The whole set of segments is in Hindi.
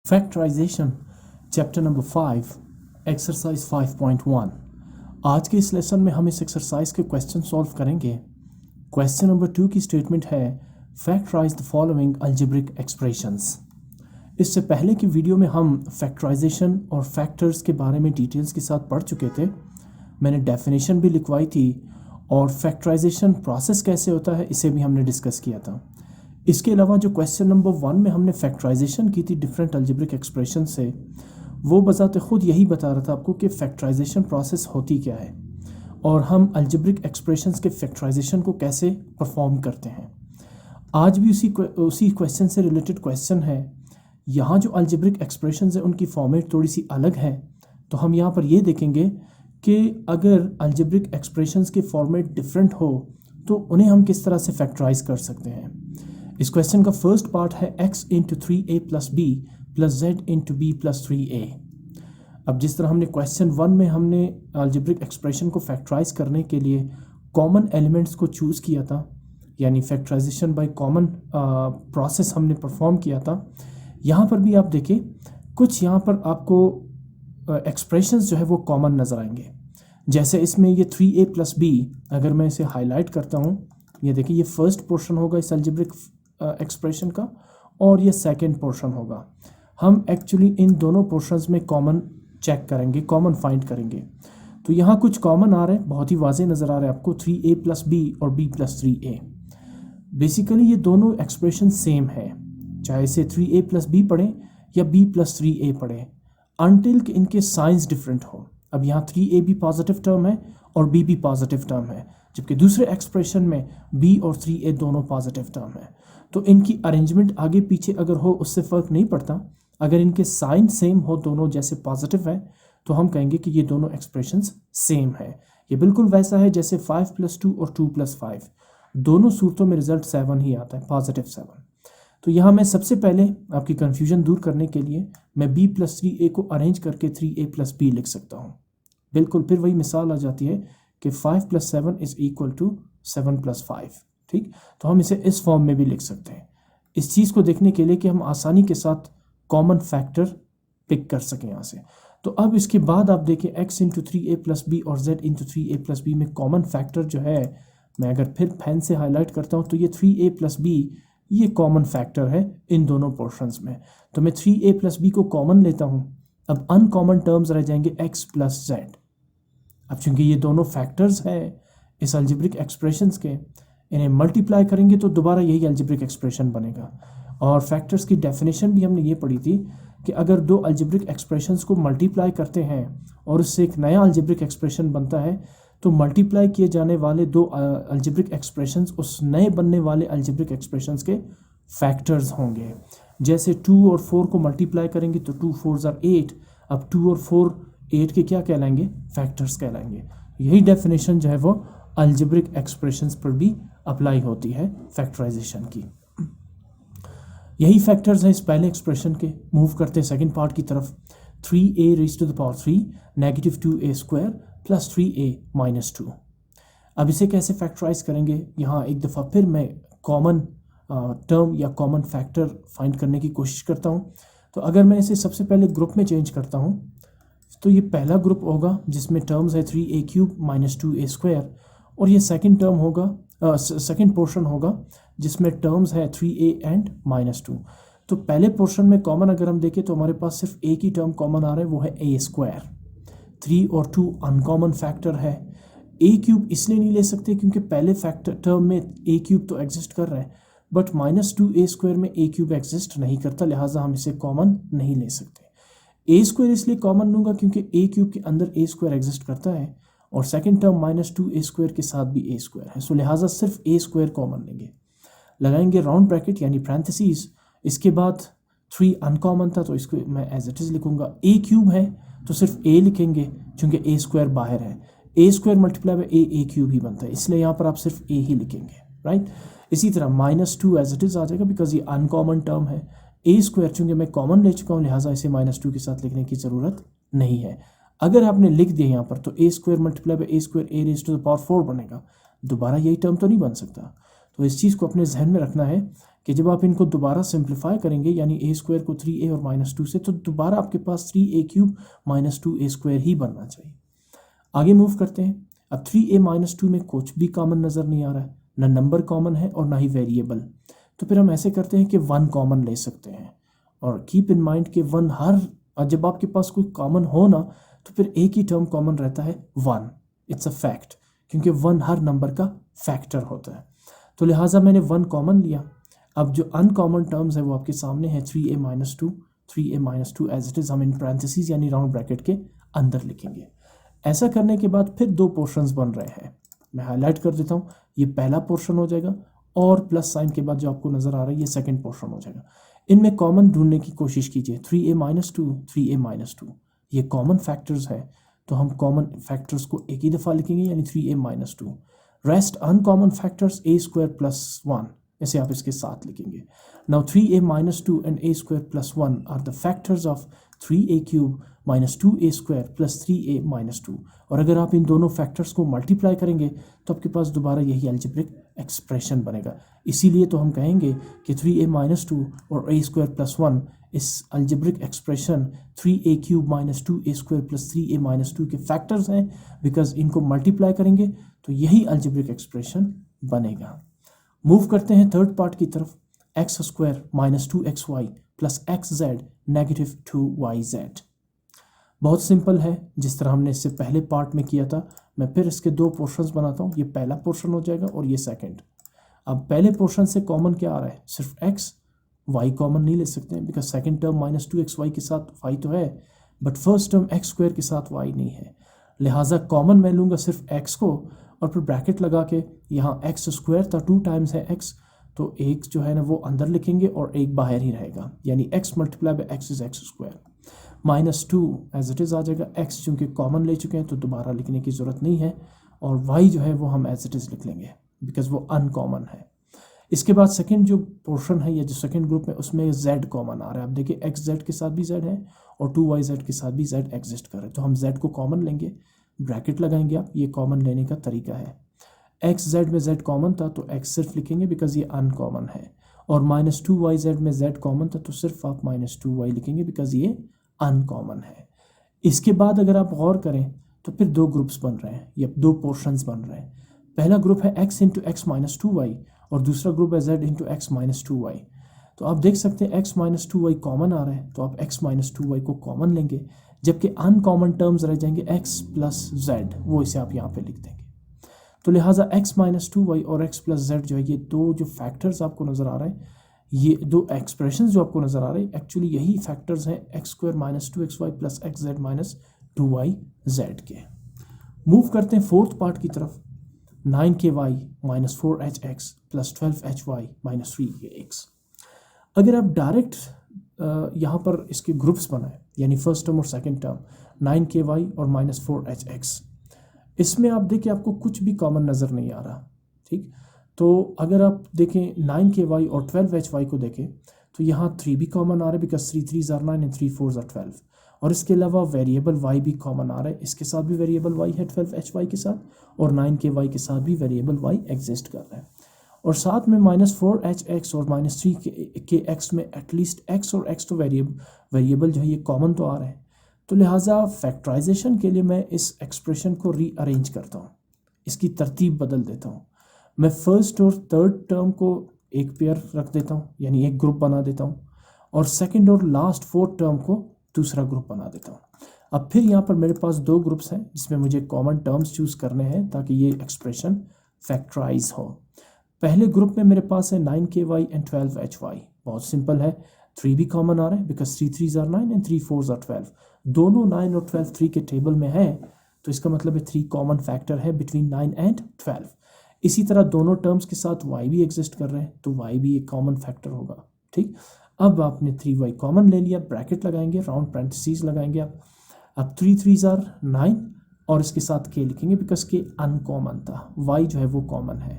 Factorisation chapter number 5 exercise 5.1। आज के इस लेसन में हम इस एक्सरसाइज के क्वेश्चन सॉल्व करेंगे। क्वेश्चन नंबर 2 की स्टेटमेंट है factorise the following algebraic expressions. इससे पहले की वीडियो में हम फैक्टराइजेशन और फैक्टर्स के बारे में डिटेल्स के साथ पढ़ चुके थे। मैंने डेफिनेशन भी लिखवाई थी और फैक्टराइजेशन प्रोसेस कैसे होता है इसे भी हमने डिस्कस किया था। इसके अलावा जो क्वेश्चन नंबर 1 में हमने फैक्टराइजेशन की थी डिफरेंट अलजेब्रिक एक्सप्रेशन से, वो बजाते खुद यही बता रहा था आपको कि फैक्टराइजेशन प्रोसेस होती क्या है और हम अलजेब्रिक एक्सप्रेशंस के फैक्टराइजेशन को कैसे परफॉर्म करते हैं। आज भी उसी क्वेश्चन से रिलेटेड क्वेश्चन है। यहाँ जो अलजेब्रिक एक्सप्रेशंस है उनकी फॉर्मेट थोड़ी सी अलग है, तो हम यहाँ पर ये देखेंगे कि अगर अलजेब्रिक एक्सप्रेशंस के फॉर्मेट डिफरेंट हो तो उन्हें हम किस तरह से फैक्टराइज कर सकते हैं। इस क्वेश्चन का फर्स्ट पार्ट है x into 3a plus B plus Z into B plus 3a। अब जिस तरह हमने क्वेश्चन 1 में हमने अलजेब्रिक एक्सप्रेशन को फैक्टराइज करने के लिए कॉमन एलिमेंट्स को चूज़ किया था, यानी फैक्टराइजेशन बाय कॉमन प्रोसेस हमने परफॉर्म किया था। यहाँ पर भी आप देखिए कुछ यहाँ पर आपको एक्सप्रेशंस जो है वो कॉमन नज़र आएंगे। जैसे इसमें ये 3a प्लस बी, अगर मैं इसे हाईलाइट करता हूँ, ये देखिए ये फर्स्ट पोर्शन होगा इस अलजेब्रिक एक्सप्रेशन का और ये सेकंड पोर्शन होगा। हम एक्चुअली इन दोनों पोर्शंस में कॉमन चेक करेंगे, कॉमन फाइंड करेंगे। तो यहाँ कुछ कॉमन आ रहे हैं, बहुत ही वाज़ेह नज़र आ रहा है आपको 3a प्लस बी और b प्लस 3a। बेसिकली ये दोनों एक्सप्रेशन सेम है, चाहे इसे 3a प्लस बी पढ़ें या b प्लस 3a पढ़ें, अनटिल कि इनके साइंस डिफरेंट हो। अब यहाँ 3a भी पॉजिटिव टर्म है और b भी पॉजिटिव टर्म है, जबकि दूसरे एक्सप्रेशन में b और 3a दोनों पॉजिटिव टर्म है। तो इनकी अरेंजमेंट आगे पीछे अगर हो उससे फ़र्क नहीं पड़ता। अगर इनके साइन सेम हो, दोनों जैसे पॉजिटिव है, तो हम कहेंगे कि ये दोनों एक्सप्रेशंस सेम है। ये बिल्कुल वैसा है जैसे 5 + 2 और 2 + 5, दोनों सूरतों में रिजल्ट 7 ही आता है, पॉजिटिव 7। तो यहाँ मैं सबसे पहले आपकी कन्फ्यूजन दूर करने के लिए मैं b + 3a को अरेंज करके 3a + b लिख सकता हूँ। बिल्कुल फिर वही मिसाल आ जाती है कि 5 + 7 = 7 + 5। ठीक, तो हम इसे इस फॉर्म में भी लिख सकते हैं, इस चीज़ को देखने के लिए कि हम आसानी के साथ कॉमन फैक्टर पिक कर सकें यहाँ से। तो अब इसके बाद आप देखें x into 3a plus B और z into 3a plus B में कॉमन फैक्टर जो है, मैं अगर फिर पेन से हाईलाइट करता हूँ तो ये 3a प्लस बी ये कॉमन फैक्टर है इन दोनों पोर्शंस में। तो मैं 3a प्लस बी को कॉमन लेता हूँ। अब अनकॉमन टर्म्स रह जाएंगे x प्लस z। अब चूंकि ये दोनों फैक्टर्स हैं इस अलजेब्रिक एक्सप्रेशंस के, इन्हें मल्टीप्लाई करेंगे तो दोबारा यही अलजेब्रिक एक्सप्रेशन बनेगा। और फैक्टर्स की डेफिनेशन भी हमने ये पढ़ी थी कि अगर दो अलजेब्रिक एक्सप्रेशंस को मल्टीप्लाई करते हैं और उससे एक नया अलजेब्रिक एक्सप्रेशन बनता है, तो मल्टीप्लाई किए जाने वाले दो अलजेब्रिक एक्सप्रेशंस उस नए बनने वाले अलजेब्रिक एक्सप्रेशंस के फैक्टर्स होंगे। जैसे 2 और 4 को मल्टीप्लाई करेंगे तो 2 4 8। अब 2 और 4 8 के क्या कहलाएंगे? फैक्टर्स कहलाएंगे। यही डेफिनेशन जो है वो अलजेब्रिक एक्सप्रेशंस पर भी अप्लाई होती है फैक्टराइजेशन की। यही फैक्टर्स हैं इस पहले एक्सप्रेशन के। मूव करते हैं सेकंड पार्ट की तरफ। 3a raised to the power 3 - 2a² + 3a - 2। अब इसे कैसे फैक्टराइज करेंगे? यहाँ एक दफ़ा फिर मैं कॉमन टर्म या कॉमन फैक्टर फाइंड करने की कोशिश करता हूँ। तो अगर मैं इसे सबसे पहले ग्रुप में चेंज करता हूँ तो ये पहला ग्रुप होगा जिसमें टर्म्स है 3a³ - 2a², और ये सेकंड टर्म होगा, सेकंड पोर्शन होगा जिसमें टर्म्स है 3a एंड -2। तो पहले पोर्शन में कॉमन अगर हम देखें तो हमारे पास सिर्फ एक ही टर्म कॉमन आ रहा है, वो है a²। 3 और 2 अनकॉमन फैक्टर है। a³ इसलिए नहीं ले सकते क्योंकि पहले फैक्टर टर्म में a³ तो एग्जिस्ट कर रहा है, बट -2a² में a³ एग्जिस्ट नहीं करता, लिहाजा हम इसे कॉमन नहीं ले सकते। a² इसलिए कॉमन लूँगा क्योंकि a³ के अंदर a² एग्जिस्ट करता है और सेकंड टर्म -2a² के साथ भी a² है, सो लिहाजा सिर्फ a² कॉमन लेंगे। लगाएंगे राउंड ब्रैकेट यानी पैरेंथेसिस। इसके बाद 3 अनकॉमन था तो इसको मैं एज इट इज़ लिखूँगा। a³ है तो सिर्फ a लिखेंगे क्योंकि a² बाहर है। a² मल्टीप्लाई बाय a³ ही बनता है, इसलिए यहाँ पर आप सिर्फ a ही लिखेंगे, राइट। इसी तरह -2 एज इट इज़ आ जाएगा बिकॉज ये अनकॉमन टर्म है। a² चूँकि मैं कॉमन ले चुका हूँ लिहाजा इसे -2 के साथ लिखने की ज़रूरत नहीं है। अगर आपने लिख दिया यहाँ पर तो a² multiply by a² a raised to the power 4 बनेगा, दोबारा यही टर्म तो नहीं बन सकता। तो इस चीज़ को अपने जहन में रखना है कि जब आप इनको दोबारा सिंप्लीफाई करेंगे यानी ए स्क्वायर को 3a और -2 से, तो दोबारा आपके पास 3a³ -2a² ही बनना चाहिए। आगे मूव करते हैं। अब 3a -2 में कुछ भी कॉमन नज़र नहीं आ रहा है, ना नंबर कॉमन है और ना ही वेरिएबल। तो फिर हम ऐसे करते हैं कि 1 कॉमन ले सकते हैं, और कीप इन माइंड कि 1 जब आपके पास कोई कॉमन हो ना, तो फिर एक ही टर्म कॉमन रहता है 1। इट्स अ फैक्ट, क्योंकि 1 हर नंबर का फैक्टर होता है। तो लिहाजा मैंने 1 कॉमन लिया। अब जो अनकॉमन टर्म्स है वो आपके सामने है 3a -2 एज इट इज़ हम इन पैरेंथेसिस यानी राउंड ब्रैकेट के अंदर लिखेंगे। ऐसा करने के बाद फिर 2 पोर्शंस बन रहे हैं। मैं हाईलाइट कर देता हूँ, ये पहला पोर्शन हो जाएगा, और प्लस साइन के बाद जो आपको नज़र आ रहा है ये सेकंड पोर्शन हो जाएगा। इनमें कॉमन ढूंढने की कोशिश कीजिए। 3a -2 ये कॉमन फैक्टर्स है, तो हम कॉमन फैक्टर्स को एक ही दफ़ा लिखेंगे यानी 3a -2। Rest uncommon factors a² + 1, इसे आप इसके साथ लिखेंगे। Now 3a -2 and a² + 1 are the factors of 3a³ -2a² + 3a -2। और अगर आप इन दोनों फैक्टर्स को मल्टीप्लाई करेंगे तो आपके पास दोबारा यही अलजेब्रिक एक्सप्रेशन बनेगा। इसीलिए तो हम कहेंगे कि 3a -2 और a² + 1 इस algebraic expression 3a³ -2a² + 3a -2 के फैक्टर्स हैं, बिकॉज इनको मल्टीप्लाई करेंगे तो यही अलजेब्रिक एक्सप्रेशन बनेगा। मूव करते हैं थर्ड पार्ट की तरफ। x² -2xy + xz -2yz। बहुत सिंपल है, जिस तरह हमने इससे पहले पार्ट में किया था। मैं फिर इसके 2 पोर्शंस बनाता हूँ। ये पहला पोर्शन हो जाएगा और ये सेकंड। अब पहले पोर्शन से कॉमन क्या आ रहा है? सिर्फ x, y कॉमन नहीं ले सकते हैं, बिकॉज सेकंड टर्म -2xy के साथ y तो है, बट फर्स्ट टर्म x² के साथ y नहीं है। लिहाजा कॉमन मैं लूँगा सिर्फ x को, और फिर ब्रैकेट लगा के यहाँ x² था 2 टाइम्स है x, तो एक जो है ना वो अंदर लिखेंगे और एक बाहर ही रहेगा, यानी x × x is x²। -2 as it is आ जाएगा। x चूँकि कॉमन ले चुके हैं तो दोबारा लिखने की ज़रूरत नहीं है, और y जो है वो हम एज इट इज़ लिख लेंगे बिकॉज वो अनकॉमन है। इसके बाद सेकंड जो पोर्शन है या जो सेकंड ग्रुप है उसमें z कॉमन आ रहा है। आप देखिए xz के साथ भी z है और 2yz के साथ भी z एग्जिस्ट कर रहा है, तो हम z को कॉमन लेंगे, ब्रैकेट लगाएंगे आप। ये कॉमन लेने का तरीका है। xz में z कॉमन था तो x सिर्फ लिखेंगे बिकॉज ये अनकॉमन है, और -2yz में z कॉमन था तो सिर्फ आप -2y लिखेंगे बिकॉज ये अनकॉमन है। इसके बाद अगर आप गौर करें तो फिर 2 ग्रुप्स बन रहे हैं या 2 पोर्शंस बन रहे हैं। पहला ग्रुप है x × x -2y और दूसरा ग्रुप है z × x -2y। तो आप देख सकते हैं x -2y कॉमन आ रहा है, तो आप x -2y को कॉमन लेंगे, जबकि अनकॉमन टर्म्स रह जाएंगे x + z, वो इसे आप यहाँ पे लिख देंगे। तो लिहाजा x -2y और x + z जो है, ये 2 जो फैक्टर्स आपको नज़र आ रहे हैं, ये 2 एक्सप्रेशंस जो आपको नज़र आ रहे हैं, एक्चुअली यही फैक्टर्स हैं x² -2xy + xz -2yz के। मूव करते हैं फोर्थ पार्ट की तरफ। 9ky -4hx + 12hy -3ax। अगर आप डायरेक्ट यहाँ पर इसके ग्रुप्स बनाएं, यानी फर्स्ट टर्म और सेकंड टर्म 9ky और -4hx, इसमें आप देखिए आपको कुछ भी कॉमन नज़र नहीं आ रहा। ठीक, तो अगर आप देखें 9ky और 12hy को देखें तो यहाँ 3 भी कॉमन आ रहा है because 3 3s are 9 and 3 4s are 12, और इसके अलावा वेरिएबल y भी कॉमन आ रहा है। इसके साथ भी वेरिएबल y है 12hy के साथ, और 9ky के साथ भी वेरिएबल y एग्जिस्ट कर रहा है। और साथ में -4hx और -3 के x में एटलीस्ट x और x तो वेरिएबल जो है ये कॉमन तो आ रहे हैं। तो लिहाजा फैक्टराइजेशन के लिए मैं इस एक्सप्रेशन को रीअरेंज करता हूँ, इसकी तरतीब बदल देता हूँ। मैं फर्स्ट और थर्ड टर्म को एक पेयर रख देता हूँ, यानी एक ग्रुप बना देता हूँ, और सेकंड और लास्ट फोर्थ टर्म को दूसरा ग्रुप बना देता हूँ। अब फिर यहाँ पर मेरे पास 2 ग्रुप्स हैं जिसमें मुझे कॉमन टर्म्स चूज़ करने हैं ताकि ये एक्सप्रेशन फैक्टराइज हो। पहले ग्रुप में मेरे पास है 9ky and 12hy। बहुत सिंपल है, 3 भी कॉमन आ रहा है because 3 3s are 9 and 3 4s are 12। दोनों 9 और 12 3 के टेबल में है, तो इसका मतलब है 3 कॉमन फैक्टर है बिटवीन 9 एंड 12। इसी तरह दोनों टर्म्स के साथ y भी एग्जिस्ट कर रहे हैं, तो y भी एक कॉमन फैक्टर होगा। ठीक, अब आपने 3y कॉमन ले लिया, ब्रैकेट लगाएंगे, राउंड पैरेंथेसिस लगाएंगे आप। अब 3 3s are 9 और इसके साथ k लिखेंगे बिकॉज k अनकॉमन था, y जो है वो कॉमन है।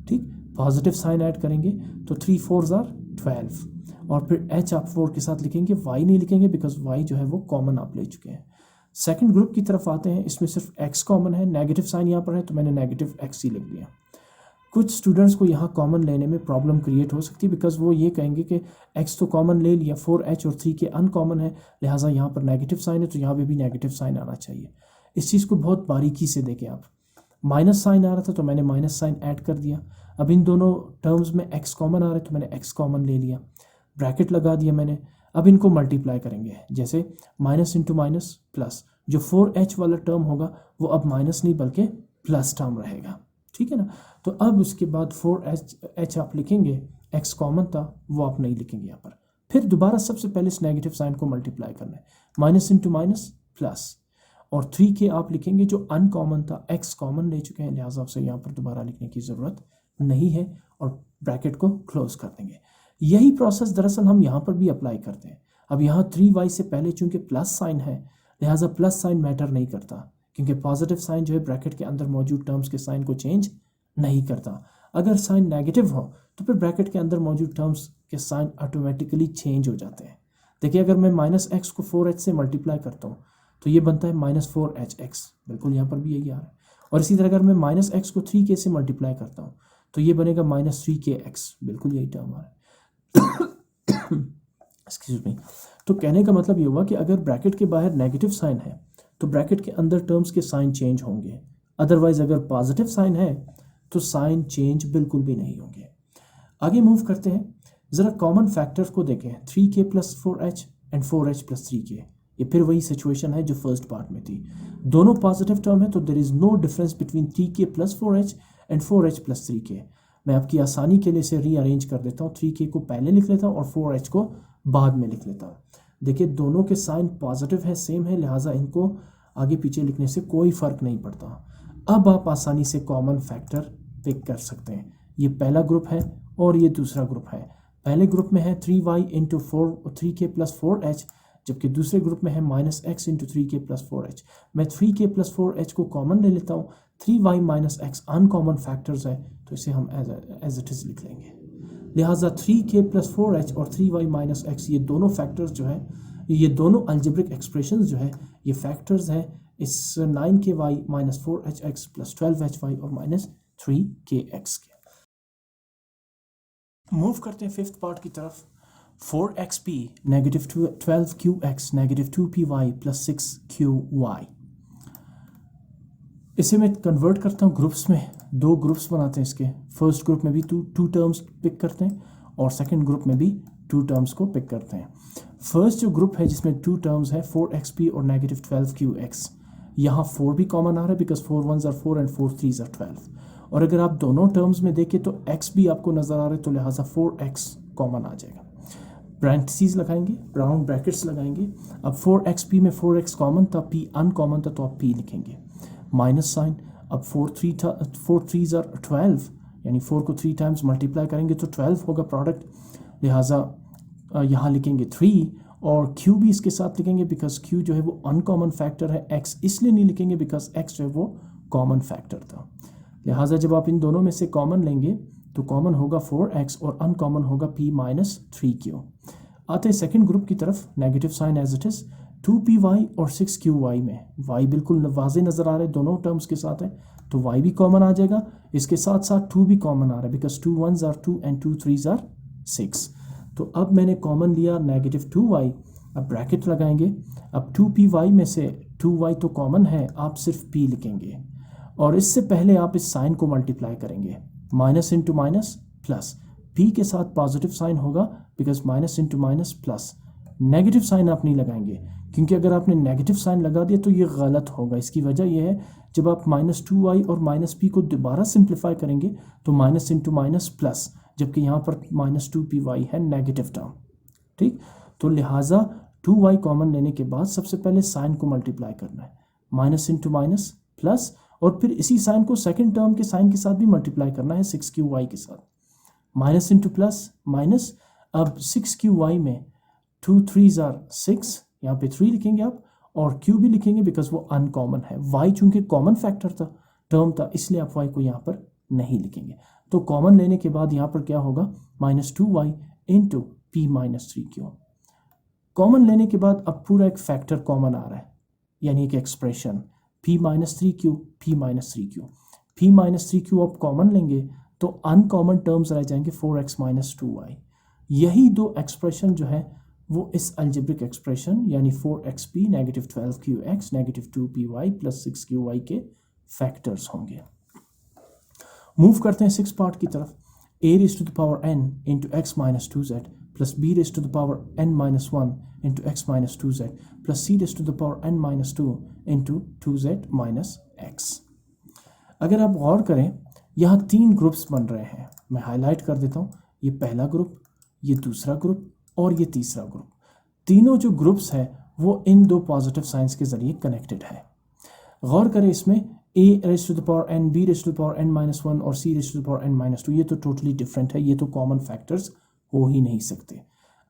ठीक, पॉजिटिव साइन ऐड करेंगे तो 3 4s are 12, और फिर h आप 4 के साथ लिखेंगे, y नहीं लिखेंगे बिकॉज y जो है वो कॉमन आप ले चुके हैं। सेकंड ग्रुप की तरफ आते हैं, इसमें सिर्फ x कॉमन है, नेगेटिव साइन यहाँ पर है तो मैंने -x ही लिख दिया। कुछ स्टूडेंट्स को यहाँ कॉमन लेने में प्रॉब्लम क्रिएट हो सकती है, बिकॉज वो ये कहेंगे कि x तो कॉमन ले लिया, 4h और 3k अनकॉमन है, लिहाजा यहाँ पर नेगेटिव साइन है तो यहाँ पे भी नेगेटिव साइन आना चाहिए। इस चीज़ को बहुत बारीकी से देखें आप। माइनस साइन आ रहा था तो मैंने माइनस साइन ऐड कर दिया। अब इन दोनों टर्म्स में x कॉमन आ रहा है तो मैंने x कॉमन ले लिया, ब्रैकेट लगा दिया मैंने। अब इनको मल्टीप्लाई करेंगे, जैसे माइनस इंटू माइनस प्लस, जो 4h वाला टर्म होगा वो अब माइनस नहीं बल्कि प्लस टर्म रहेगा, ठीक है ना। तो अब उसके बाद 4h आप लिखेंगे, x कॉमन था वो आप नहीं लिखेंगे यहाँ पर। फिर दोबारा सबसे पहले इस नेगेटिव साइन को मल्टीप्लाई करना है, माइनस इंटू माइनस प्लस, और 3k आप लिखेंगे जो अनकॉमन था, x कॉमन ले चुके हैं लिहाजा उसे यहाँ पर दोबारा लिखने की ज़रूरत नहीं है, और ब्रैकेट को क्लोज कर देंगे। यही प्रोसेस दरअसल हम यहाँ पर भी अप्लाई करते हैं। अब यहाँ 3y से पहले चूंकि प्लस साइन है लिहाजा प्लस साइन मैटर नहीं करता, क्योंकि पॉजिटिव साइन जो है ब्रैकेट के अंदर मौजूद टर्म्स के साइन को चेंज नहीं करता। अगर साइन नेगेटिव हो तो फिर ब्रैकेट के अंदर मौजूद टर्म्स के साइन ऑटोमेटिकली चेंज हो जाते हैं। देखिए अगर मैं माइनस x को 4h से मल्टीप्लाई करता हूँ तो ये बनता है माइनस 4hx, बिल्कुल यहाँ पर भी यही आ रहा है। और इसी तरह अगर मैं माइनस x को 3k से मल्टीप्लाई करता हूँ तो ये बनेगा माइनस 3kx, बिल्कुल यही टर्म आ रहा है। Excuse me. तो कहने का मतलब ये हुआ कि अगर ब्रैकेट के बाहर नेगेटिव साइन है तो ब्रैकेट के अंदर टर्म्स के साइन चेंज होंगे, अदरवाइज अगर पॉजिटिव साइन है तो साइन चेंज बिल्कुल भी नहीं होंगे। आगे मूव करते हैं, ज़रा कॉमन फैक्टर्स को देखें, 3k plus 4h and 4h plus 3k। ये फिर वही सिचुएशन है जो फर्स्ट पार्ट में थी, दोनों पॉजिटिव टर्म है तो there is no difference between 3k plus 4h and 4h plus 3k। मैं आपकी आसानी के लिए इसे रीअरेंज कर देता हूँ, 3k को पहले लिख लेता हूँ और 4h को बाद में लिख लेता हूँ। देखिए दोनों के साइन पॉजिटिव है, सेम है, लिहाजा इनको आगे पीछे लिखने से कोई फ़र्क नहीं पड़ता। अब आप आसानी से कॉमन फैक्टर पिक कर सकते हैं। ये पहला ग्रुप है और ये दूसरा ग्रुप है। पहले ग्रुप में है 3y into 3k plus 4h, जबकि दूसरे ग्रुप में है minus x into 3k plus 4h। मैं 3k प्लस 4h को कॉमन ले लेता हूँ, 3y minus x uncommon factors है तो इसे हम एज इट इज़ लिख लेंगे। लिहाजा 3k प्लस 4h और 3y माइनस x ये दोनों फैक्टर्स जो है, ये दोनों अलजेब्रिक एक्सप्रेशंस जो है ये फैक्टर्स है इस 9ky minus 4hx plus 12hy और माइनस 3kx के। मूव करते हैं फिफ्थ पार्ट की तरफ। 4xp negative 12qx negative 2py plus 6qy। इसे मैं कन्वर्ट करता हूँ ग्रुप्स में, दो ग्रुप्स बनाते हैं इसके। फर्स्ट ग्रुप में भी टू टर्म्स पिक करते हैं और सेकंड ग्रुप में भी 2 टर्म्स को पिक करते हैं। फर्स्ट जो ग्रुप है जिसमें 2 टर्म्स है 4xp और नेगेटिव 12qx, यहाँ 4 भी कॉमन आ रहा है because 4 1s are 4 and 4 3s are 12। और अगर आप दोनों टर्म्स में देखें तो x भी आपको नज़र आ रहा है तो लिहाजा 4x कॉमन आ जाएगा। ब्रैकेट्स लगाएंगे, राउंड ब्रैकेट्स लगाएंगे। अब 4xp में 4x कॉमन था, p अनकॉमन था तो आप p लिखेंगे, माइनस साइन। अब 4 3s आर 12, यानी 4 को 3 टाइम्स मल्टीप्लाई करेंगे तो 12 होगा प्रोडक्ट, लिहाजा यहाँ लिखेंगे 3 और q भी इसके साथ लिखेंगे बिकॉज q जो है वो अनकॉमन फैक्टर है, x इसलिए नहीं लिखेंगे बिकॉज x जो है वो कॉमन फैक्टर था। लिहाजा जब आप इन दोनों में से कॉमन लेंगे तो कॉमन होगा 4x और अनकॉमन होगा p माइनस 3q। आते हैं सेकेंड ग्रुप की तरफ, negative sign as it is, 2py और 6qy में y बिल्कुल वाजे नज़र आ रहे हैं, दोनों टर्म्स के साथ है तो y भी कॉमन आ जाएगा। इसके साथ साथ 2 भी कॉमन आ रहा है because 2 1s are 2 and 2 3s are 6। तो अब मैंने कॉमन लिया नेगेटिव 2y, अब ब्रैकेट लगाएंगे। अब 2py में से 2y तो कॉमन है, आप सिर्फ p लिखेंगे और इससे पहले आप इस साइन को मल्टीप्लाई करेंगे, minus into minus plus, p के साथ पॉजिटिव साइन होगा because minus into minus plus. Negative sign आप नहीं लगाएंगे क्योंकि अगर आपने नेगेटिव साइन लगा दिया तो ये गलत होगा। इसकी वजह यह है जब आप माइनस 2y और माइनस p को दोबारा सिंप्लीफाई करेंगे तो माइनस इंटू माइनस प्लस, जबकि यहाँ पर माइनस 2py है नेगेटिव टर्म, ठीक। तो लिहाजा 2y कॉमन लेने के बाद सबसे पहले साइन को मल्टीप्लाई करना है, माइनस इंटू माइनस प्लस, और फिर इसी साइन को सेकेंड टर्म के साइन के साथ भी मल्टीप्लाई करना है 6qy के साथ, माइनस इंटू प्लस माइनस। अब 6qy में 2 3s आर 6, यहाँ पे 3 लिखेंगे आप और q भी लिखेंगे बिकॉज वो अनकॉमन है। y चूंकि कॉमन फैक्टर था, टर्म था, इसलिए आप y को यहाँ पर नहीं लिखेंगे। तो कॉमन लेने के बाद यहाँ पर क्या होगा, minus 2y into p minus 3q। Common लेने के बाद अब पूरा एक फैक्टर कॉमन आ रहा है, यानी एक expression p minus 3q, p minus 3q। p minus 3q आप कॉमन लेंगे तो अनकॉमन टर्म्स रह जाएंगे 4x माइनस 2y। यही दो एक्सप्रेशन जो है वो इस अल्जेब्रिक एक्सप्रेशन यानी 4xp negative 12qx negative 2py plus 6qy के फैक्टर्स होंगे। मूव करते हैं 6 पार्ट की तरफ। a raise to the power n into X minus 2z plus b raise to the power n minus 1 into X minus 2z plus c raise to the power n minus 2 into 2z minus x। अगर आप गौर करें यहाँ 3 ग्रुप्स बन रहे हैं, मैं हाईलाइट कर देता हूँ। ये पहला ग्रुप, ये दूसरा ग्रुप और ये तीसरा ग्रुप। तीनों जो ग्रुप्स हैं वो इन दो पॉजिटिव साइंस के ज़रिए कनेक्टेड है। गौर करें इसमें a raise to the power n, b raise to the power n minus 1 और c raise to the power n minus 2, ये तो टोटली डिफरेंट है, ये तो कॉमन फैक्टर्स हो ही नहीं सकते।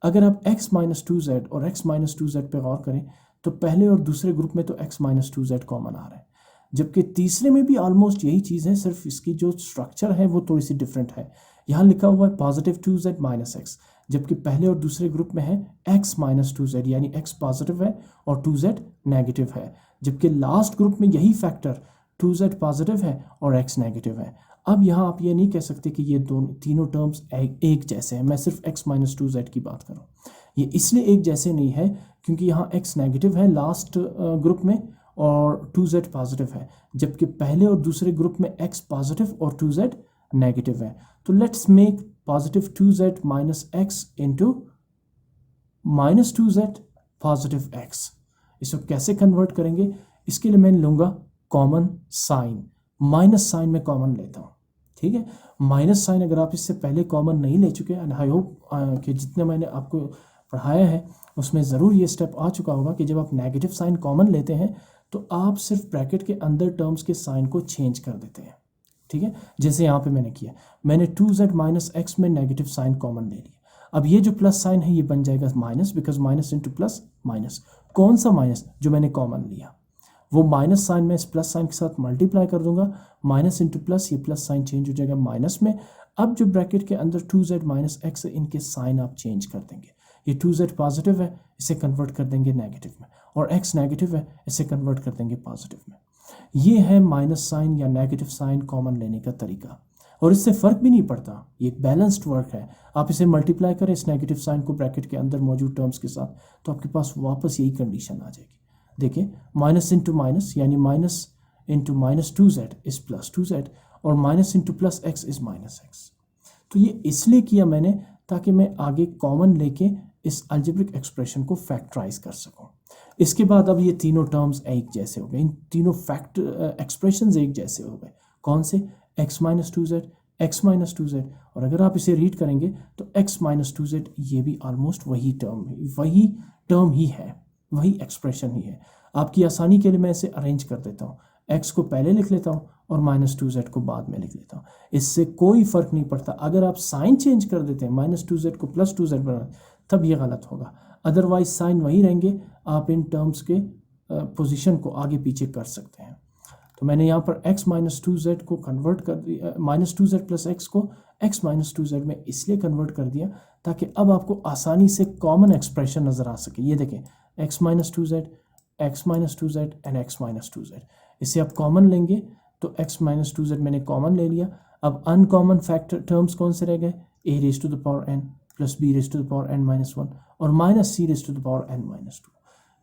अगर आप x माइनस 2z और x माइनस 2z पे गौर करें तो पहले और दूसरे ग्रुप में तो x माइनस 2z कॉमन आ रहा है, जबकि तीसरे में भी ऑलमोस्ट यही चीज़ है, सिर्फ इसकी जो स्ट्रक्चर है वो थोड़ी सी डिफरेंट है। यहाँ लिखा हुआ है पॉजिटिव 2z माइनस x, जबकि पहले और दूसरे ग्रुप में है x माइनस 2z यानी x पॉजिटिव है और 2z नेगेटिव है, जबकि लास्ट ग्रुप में यही फैक्टर 2z पॉजिटिव है और x नेगेटिव है। अब यहाँ आप ये नहीं कह सकते कि ये दोनों तीनों टर्म्स एक जैसे हैं। मैं सिर्फ x माइनस 2z की बात करूँ, ये इसलिए एक जैसे नहीं है क्योंकि यहाँ x नेगेटिव है लास्ट ग्रुप में और 2z पॉजिटिव है, जबकि पहले और दूसरे ग्रुप में x पॉजिटिव और 2z नेगेटिव है। तो let's make positive 2z minus x into minus 2z positive x। इसको कैसे कन्वर्ट करेंगे? इसके लिए मैं लूँगा कॉमन साइन, माइनस साइन में कॉमन लेता हूँ, ठीक है। माइनस साइन अगर आप इससे पहले कॉमन नहीं ले चुके, एंड आई होप कि जितने मैंने आपको पढ़ाया है उसमें ज़रूर ये स्टेप आ चुका होगा कि जब आप नेगेटिव साइन कॉमन लेते हैं तो आप सिर्फ ब्रैकेट के अंदर टर्म्स के साइन को चेंज कर देते हैं, ठीक है। जैसे यहाँ पे मैंने किया, मैंने 2z माइनस x में नेगेटिव साइन कॉमन ले लिया। अब ये जो प्लस साइन है ये बन जाएगा minus, because minus into plus minus. कौन सा माइनस? जो मैंने कॉमन लिया, वो माइनस साइन में इस प्लस साइन के साथ मल्टीप्लाई कर दूंगा, माइनस इंटू प्लस, ये प्लस साइन चेंज हो जाएगा माइनस में। अब जो ब्रैकेट के अंदर 2z माइनस x है इनके साइन आप चेंज कर देंगे। ये 2z पॉजिटिव है, इसे कन्वर्ट कर देंगे नेगेटिव में, और x नेगेटिव है, इसे कन्वर्ट कर देंगे पॉजिटिव में। ये है माइनस साइन या नेगेटिव साइन कॉमन लेने का तरीका, और इससे फ़र्क भी नहीं पड़ता, ये एक बैलेंस्ड वर्क है। आप इसे मल्टीप्लाई करें इस नेगेटिव साइन को ब्रैकेट के अंदर मौजूद टर्म्स के साथ, तो आपके पास वापस यही कंडीशन आ जाएगी। देखिए, माइनस इंटू माइनस यानी minus into minus 2z is plus 2z, और minus into plus x is minus x। तो ये इसलिए किया मैंने ताकि मैं आगे कॉमन लेके इस अलजेब्रिक एक्सप्रेशन को फैक्टराइज कर सकूं। इसके बाद अब ये तीनों टर्म्स एक जैसे हो गए, इन तीनों एक्सप्रेशंस एक जैसे हो गए। कौन से? x minus 2z, x minus 2z, और अगर आप इसे रीड करेंगे तो x माइनस 2z ये भी ऑलमोस्ट वही टर्म ही है, वही एक्सप्रेशन ही है। आपकी आसानी के लिए मैं इसे अरेंज कर देता हूँ, x को पहले लिख लेता हूँ और माइनस 2z को बाद में लिख लेता हूँ। इससे कोई फ़र्क नहीं पड़ता। अगर आप साइन चेंज कर देते हैं, माइनस 2z को प्लस 2z बना, तब ये गलत होगा, अदरवाइज साइन वही रहेंगे। आप इन टर्म्स के पोजीशन को आगे पीछे कर सकते हैं। तो मैंने यहाँ पर x माइनस 2z को कन्वर्ट कर दिया, माइनस 2z प्लस x को x माइनस 2z में इसलिए कन्वर्ट कर दिया ताकि अब आपको आसानी से कॉमन एक्सप्रेशन नज़र आ सके। ये देखें, x minus 2z, x minus 2z and x minus 2z, इसे आप कॉमन लेंगे तो x माइनस 2z मैंने कॉमन ले लिया। अब अनकॉमन फैक्टर टर्म्स कौन से रह गए? a raise to the power n plus b raise to the power n minus 1 और minus c raise to the power n minus 2।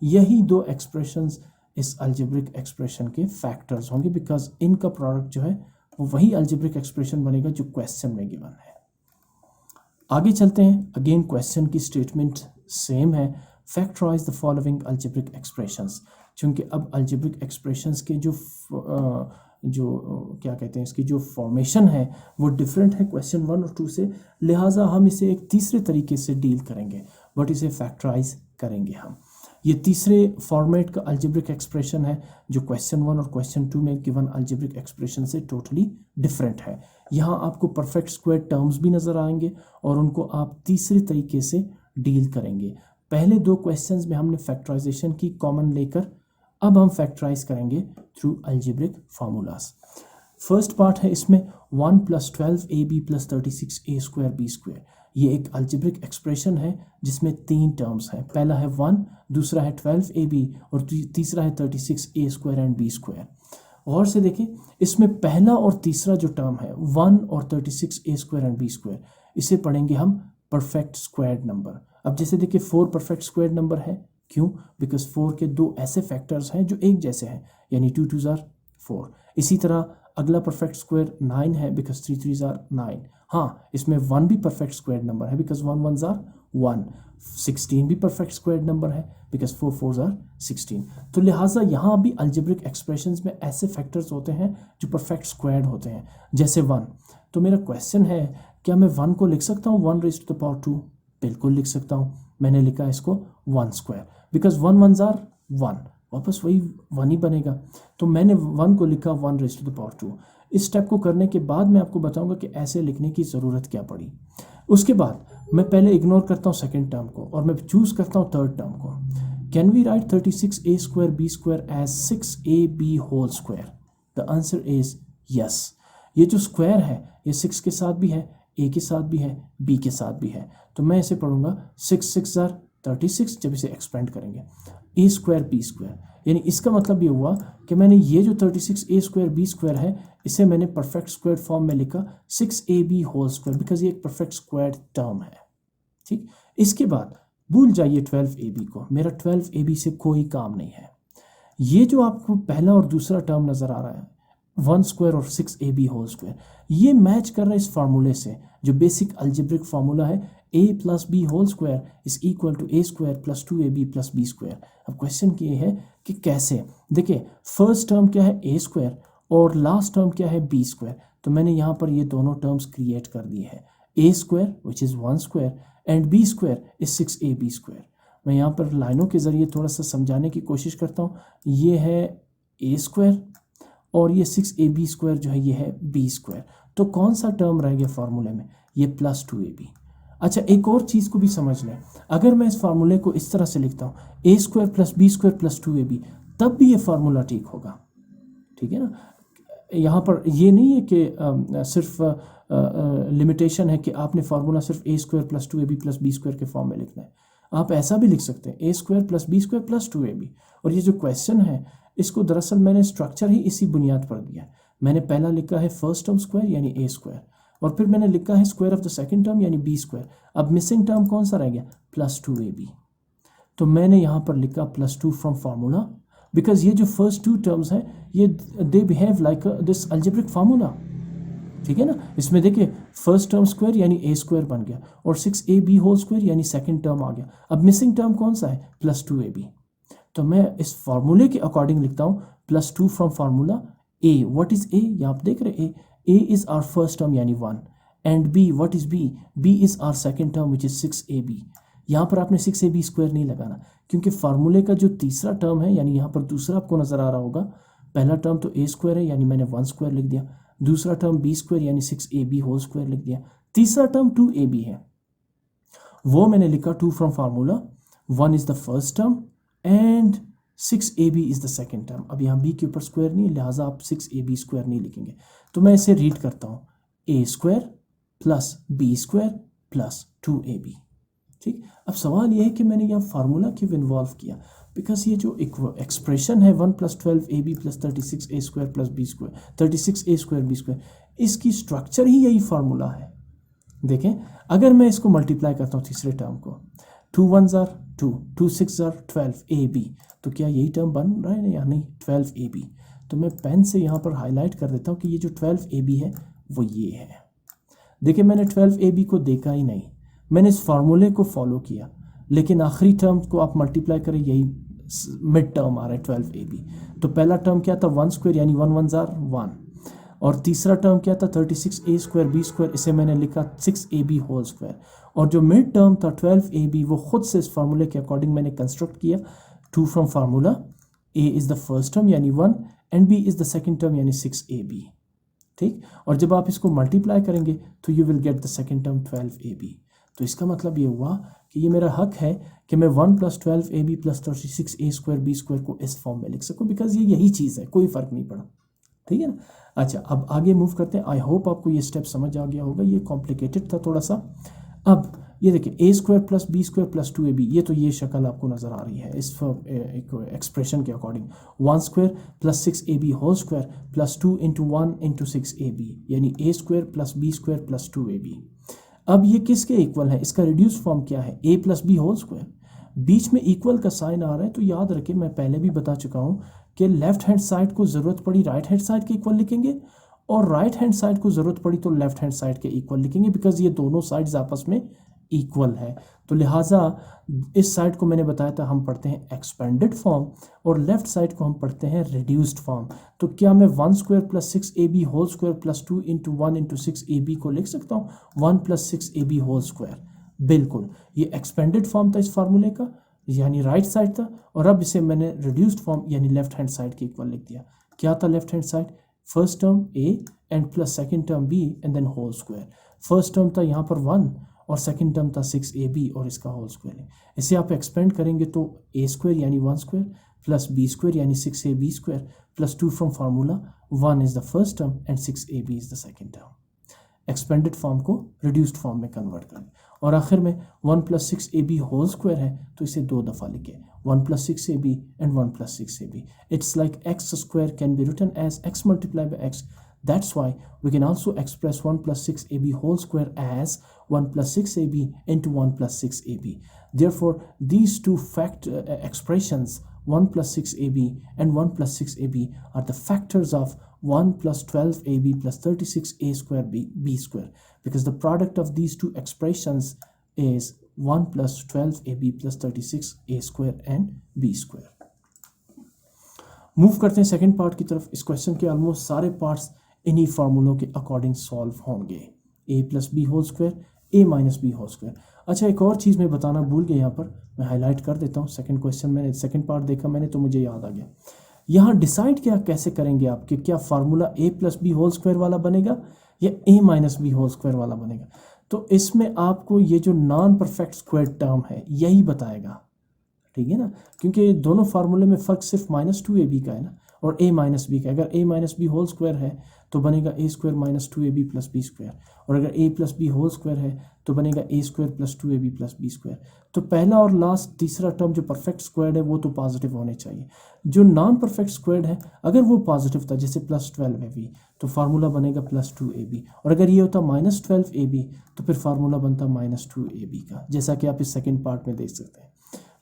यही दो एक्सप्रेशंस इस अलजेब्रिक एक्सप्रेशन के फैक्टर्स होंगे, बिकॉज इनका प्रोडक्ट जो है वो वही अलजेब्रिक एक्सप्रेशन बनेगा जो क्वेश्चन में गिवन है। आगे चलते हैं। अगेन क्वेश्चन की स्टेटमेंट सेम है, factorise the following algebraic expressions. चूँकि अब अलजेब्रिक एक्सप्रेशंस के जो क्या कहते हैं, इसकी जो फॉर्मेशन है वो डिफरेंट है क्वेश्चन 1 और 2 से, लिहाजा हम इसे एक तीसरे तरीके से डील करेंगे, बट इसे फैक्टराइज करेंगे हम। ये तीसरे फॉर्मेट का अलजेब्रिक एक्सप्रेशन है जो क्वेश्चन 1 और क्वेश्चन 2 में गिवन अलजेब्रिक एक्सप्रेशन से टोटली डिफरेंट है। यहाँ आपको परफेक्ट स्क्वायर टर्म्स भी नज़र आएंगे और उनको आप तीसरे तरीके से डील करेंगे। पहले दो क्वेश्चंस में हमने फैक्टराइजेशन की कॉमन लेकर, अब हम फैक्टराइज करेंगे through algebraic formulas. First part है इसमें 1 + 12ab + 36a²b²। ये एक अलजेब्रिक एक्सप्रेशन है जिसमें 3 टर्म्स हैं। पहला है 1, दूसरा है 12ab और तीसरा है 36a² एंड b²। गौर से देखें, इसमें पहला और तीसरा जो टर्म है 1 और 36 a square and b square, इसे पढ़ेंगे हम परफेक्ट स्क्वायर्ड नंबर। अब जैसे देखिए 4 परफेक्ट स्क्वायर्ड नंबर है, क्यों? बिकॉज 4 के दो ऐसे फैक्टर्स हैं जो एक जैसे हैं, यानी 2 2s are 4। इसी तरह अगला परफेक्ट स्क्वायर 9 है, बिकॉज 3 3s are 9। हाँ, इसमें 1 भी परफेक्ट स्क्वायर्ड नंबर है, बिकॉज 1 1s are 1। 16 भी परफेक्ट स्क्वायर्ड नंबर है, बिकॉज 4 4s are 16। तो लिहाजा यहाँ भी अलजेब्रिक एक्सप्रेशंस में ऐसे फैक्टर्स होते हैं जो परफेक्ट स्क्वायर्ड होते हैं, जैसे 1। तो मेरा क्वेश्चन है, क्या मैं 1 को लिख सकता हूँ 1 raised to the power 2? बिल्कुल लिख सकता हूँ। मैंने लिखा इसको 1 स्क्वायर, बिकॉज 1 1s are 1, वापस वही 1 ही बनेगा। तो मैंने 1 को लिखा 1 raised to the power 2। इस स्टेप को करने के बाद मैं आपको बताऊंगा कि ऐसे लिखने की ज़रूरत क्या पड़ी। उसके बाद मैं पहले इग्नोर करता हूँ सेकेंड टर्म को और मैं चूज़ करता हूँ थर्ड टर्म को। Can we write 36a square b square as 6ab whole square? The answer is yes. ये जो स्क्वायर है ये 6 के साथ भी है, a के साथ भी है, b के साथ भी है। तो मैं इसे पढ़ूंगा 6 6s are 36 जब इसे एक्सपेंड करेंगे, a स्क्वायर b स्क्वायर। यानी इसका मतलब ये हुआ कि मैंने ये जो 36a स्क्वायर b स्क्वायर है इसे मैंने परफेक्ट स्क्वायर फॉर्म में लिखा 6ab होल स्क्वायर, बिकॉज ये एक परफेक्ट स्क्वायर टर्म है। ठीक, इसके बाद भूल जाइए 12ab को, मेरा 12ab से कोई काम नहीं है। ये जो आपको पहला और दूसरा टर्म नज़र आ रहा है 1 स्क्वायर और 6ab होल स्क्वायर, ये मैच कर रहा है इस फार्मूले से जो बेसिक अलजेब्रिक फार्मूला है a plus B whole square is equal to a square plus 2ab plus b square. अब क्वेश्चन ये है कि कैसे। देखिए फर्स्ट टर्म क्या है a स्क्वायर और लास्ट टर्म क्या है b स्क्वायर। तो मैंने यहाँ पर ये दोनों टर्म्स क्रिएट कर दिए हैं, a square which is 1 square and b square is 6ab square. मैं यहाँ पर लाइनों के ज़रिए थोड़ा सा समझाने की कोशिश करता हूँ। ये है a स्क्वायर और ये 6ab स्क्वायर जो है ये है b स्क्वायर। तो कौन सा टर्म रह गया फार्मूले में? ये प्लस 2ab। अच्छा, एक और चीज़ को भी समझ लें, अगर मैं इस फार्मूले को इस तरह से लिखता हूँ a square plus b square plus 2ab, तब भी ये फार्मूला ठीक होगा। ठीक है ना, यहाँ पर ये नहीं है कि सिर्फ लिमिटेशन है कि आपने फार्मूला सिर्फ a square plus 2ab plus b square के फॉर्म में लिखना है। आप ऐसा भी लिख सकते हैं a square plus b square plus 2ab। और ये जो क्वेश्चन है इसको दरअसल मैंने स्ट्रक्चर ही इसी बुनियाद पर दिया है। मैंने पहला लिखा है फर्स्ट टर्म स्क्वायर यानी a स्क्वायर, और फिर मैंने लिखा है square of the second term यानी b स्क्वायर। अब मिसिंग टर्म कौन सा रह गया? Plus 2ab। तो मैंने यहाँ पर लिखा प्लस 2 फ्रॉम फार्मूला, बिकॉज ये जो फर्स्ट 2 टर्म्स हैं ये they behave like this algebraic formula. ठीक है ना, इसमें देखिए फर्स्ट टर्म स्क्वायर यानी a स्क्वायर बन गया और 6ab होल स्क्वायर यानी सेकंड टर्म आ गया। अब मिसिंग टर्म कौन सा है? Plus 2ab। तो मैं इस फार्मूले के अकॉर्डिंग लिखता हूँ plus 2 from formula a। What is a? ये आप देख रहे हैं a is our first term यानी 1 and b what is b? b is our second term which is 6ab। यहाँ पर आपने 6ab स्क्वायर नहीं लगाना क्योंकि फार्मूले का जो तीसरा टर्म है यानी यहाँ पर दूसरा आपको नजर आ रहा होगा, पहला टर्म तो a स्क्वायर है यानी मैंने 1 स्क्वायर लिख दिया, दूसरा टर्म b स्क्वायर यानी 6ab होल स्क्वायर लिख दिया, तीसरा टर्म 2ab है वो मैंने लिखा 2 from formula. 1 is the first term and 6ab is the second term. अब यहाँ b के ऊपर स्क्वायर नहीं, लिहाजा आप 6ab स्क्वायर नहीं लिखेंगे। तो मैं इसे रीड करता हूँ a square plus b square plus 2ab। ठीक, अब सवाल यह है कि मैंने यहाँ फार्मूला क्यों इन्वॉल्व किया? बिकॉज ये जो एक्सप्रेशन है 1 plus 12ab plus 36a square plus b square 36a square b square, इसकी स्ट्रक्चर ही यही फार्मूला है। देखें, अगर मैं इसको मल्टीप्लाई करता हूँ तीसरे टर्म को, 2 1s are 2, 2 6s are 12ab, तो क्या यही टर्म बन रहा है या नहीं? 12ab। तो मैं पेन से यहाँ पर हाईलाइट कर देता हूँ कि ये जो 12ab है वो ये है। देखिए मैंने 12ab को देखा ही नहीं, मैंने इस फार्मूले को फॉलो किया, लेकिन आखिरी टर्म को आप मल्टीप्लाई करें यही मिड टर्म आ रहा है 12ab। तो पहला टर्म क्या था? 1 स्क्वायर यानी 1 1s are 1, और तीसरा टर्म क्या था? 36a स्क्वायर b स्क्वायर, इसे मैंने लिखा 6ab होल स्क्वायर, और जो मिड टर्म था 12ab वो खुद से इस फार्मूले के अकॉर्डिंग मैंने कंस्ट्रक्ट किया 2 from formula. a is the first term यानी 1 and b is the second term यानी 6ab। ठीक, और जब आप इसको मल्टीप्लाई करेंगे तो you will get the second term 12ab। तो इसका मतलब ये हुआ कि ये मेरा हक है कि मैं 1 plus 12ab plus 36a square b square को इस फॉर्म में लिख सकूँ, बिकॉज ये यही चीज़ है, कोई फ़र्क नहीं पड़ा। ठीक है ना। अच्छा, अब आगे मूव करते हैं। आई होप आपको ये स्टेप समझ आ गया होगा, ये कॉम्प्लिकेटेड था थोड़ा सा। अब ये देखिए A square plus B square plus 2ab, ये तो ये शक्ल आपको नज़र आ रही है इस एक्सप्रेशन के according. 1 square plus 6ab whole square plus 2 into 1 into 6ab, यानी A square plus B square plus 2ab। अब ये किसके इक्वल है, इसका रिड्यूस फॉर्म क्या है, a plus B whole square. बीच में इक्वल का साइन आ रहा है तो याद रखें, मैं पहले भी बता चुका हूँ कि लेफ्ट हैंड साइड को ज़रूरत पड़ी राइट हैंड साइड के इक्वल लिखेंगे, और राइट हैंड साइड को ज़रूरत पड़ी तो लेफ्ट हैंड साइड के इक्वल लिखेंगे, बिकॉज ये दोनों साइड्स आपस में इक्वल है। तो लिहाजा इस साइड को मैंने बताया था हम पढ़ते हैं एक्सपेंडेड फॉर्म, और लेफ्ट साइड को हम पढ़ते हैं रिड्यूस्ड फॉर्म। तो क्या मैं 1 square plus 6ab whole square plus 2 into 1 into 6ab को लिख सकता हूँ 1 प्लस 6ab होल स्क्वायर? बिल्कुल, ये एक्सपेंडेड फॉर्म था इस फार्मूले का, यानी राइट साइड था, और अब इसे मैंने रिड्यूस्ड फॉर्म यानी लेफ्ट हैंड साइड के इक्वल लिख दिया। क्या था left hand side, first term a and plus second term b and then whole square. First term था यहाँ पर 1 और सेकंड टर्म था 6ab और इसका होल स्क्वायर है। इसे आप एक्सपेंड करेंगे तो a स्क्वायर यानी 1 स्क्वायर प्लस b स्क्वायर यानी 6ab square plus 2 from formula 1 is the first term and 6ab is the second term. Expanded form को रिड्यूस्ड फॉर्म में कन्वर्ट करें, और आखिर में 1 प्लस 6ab होल स्क्वायर है तो इसे 2 दफ़ा लिखें, 1 plus 6ab and 1 plus 6ab। It's like x square can be written as x multiply by x। That's why we can also express 1 plus 6ab whole square as 1 plus 6ab into 1 plus 6ab. Therefore, these two expressions 1 plus 6ab and 1 plus 6ab are the factors of 1 plus 12ab plus 36a square b square, because the product of these two expressions is 1 plus 12ab plus 36a square and b square. Move करते हैं सेकंड पार्ट की तरफ। इस क्वेश्चन के ऑलमोस्ट सारे पार्ट्स इन्हीं फार्मूलों के अकॉर्डिंग सॉल्व होंगे, a plus B whole square a minus B whole square. अच्छा, एक और चीज़ मैं बताना भूल गया, यहाँ पर मैं हाईलाइट कर देता हूँ। सेकंड क्वेश्चन मैंने सेकंड पार्ट देखा मैंने तो मुझे याद आ गया। यहाँ डिसाइड क्या कैसे करेंगे आप कि क्या formula a plus B whole square वाला बनेगा या a minus B whole square वाला बनेगा। तो इसमें आपको ये जो नॉन परफेक्ट स्क्वायर टर्म है यही बताएगा, ठीक है ना, क्योंकि दोनों फार्मूले में फ़र्क सिर्फ -2ab का है ना, और a माइनस बी का। अगर a minus B whole square है तो बनेगा a square minus 2ab plus B square, और अगर a plus B whole square है तो बनेगा a square plus 2ab plus B square. तो पहला और लास्ट तीसरा टर्म जो परफेक्ट स्क्वायर्ड है वो तो पॉजिटिव होने चाहिए। जो नॉन परफेक्ट स्क्वायर्ड है अगर वो पॉजिटिव था, जैसे प्लस 12ab, तो फार्मूला बनेगा प्लस 2ab, और अगर ये होता माइनस 12ab तो फिर फार्मूला बनता माइनस 2ab का, जैसा कि आप इस सेकेंड पार्ट में देख सकते हैं।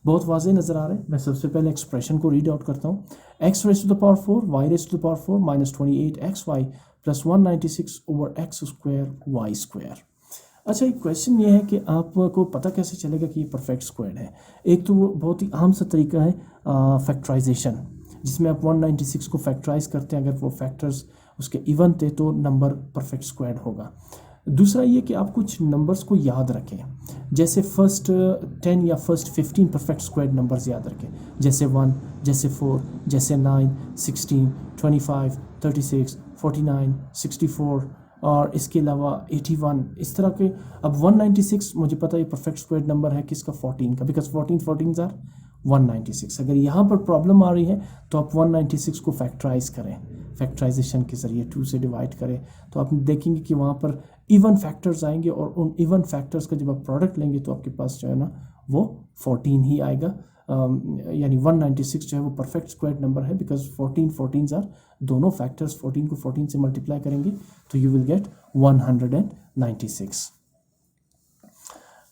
बहुत वाज़े नज़र आ रहे हैं। मैं सबसे पहले एक्सप्रेशन को रीड आउट करता हूँ। x raise to the power 4 y raise to the power 4 minus 28xy plus 196 over x square y square. अच्छा, एक क्वेश्चन ये है कि आपको पता कैसे चलेगा कि ये परफेक्ट स्क्वायर है। एक तो वो बहुत ही आम सा तरीका है फैक्टराइजेशन, जिसमें आप 196 को फैक्टराइज करते हैं, अगर वो फैक्टर्स उसके इवन थे तो नंबर परफेक्ट स्क्वायर होगा। दूसरा ये कि आप कुछ नंबर्स को याद रखें, जैसे फर्स्ट 10 या फर्स्ट 15 परफेक्ट स्क्वायर नंबर्स याद रखें, जैसे 1, जैसे 4, जैसे 9, 16, 25, 36, 49, 64 और इसके अलावा 81, इस तरह के। अब 196 मुझे पता है परफेक्ट स्क्वायर नंबर है किसका, 14 का, बिकॉज 14 आर 196। अगर यहाँ पर प्रॉब्लम आ रही है तो आप 196 को फैक्टराइज करें, फैक्टराइजेशन के ज़रिए 2 से डिवाइड करें, तो आप देखेंगे कि वहाँ पर इवन फैक्टर्स आएंगे, और उन इवन फैक्टर्स का जब आप प्रोडक्ट लेंगे तो आपके पास जो है ना वो 14 ही आएगा। यानी 196 जो है वो परफेक्ट स्क्वायर नंबर है, बिकॉज 14 आर दोनों फैक्टर्स 14 को 14 से मल्टीप्लाई करेंगे तो यू विल गेट 196।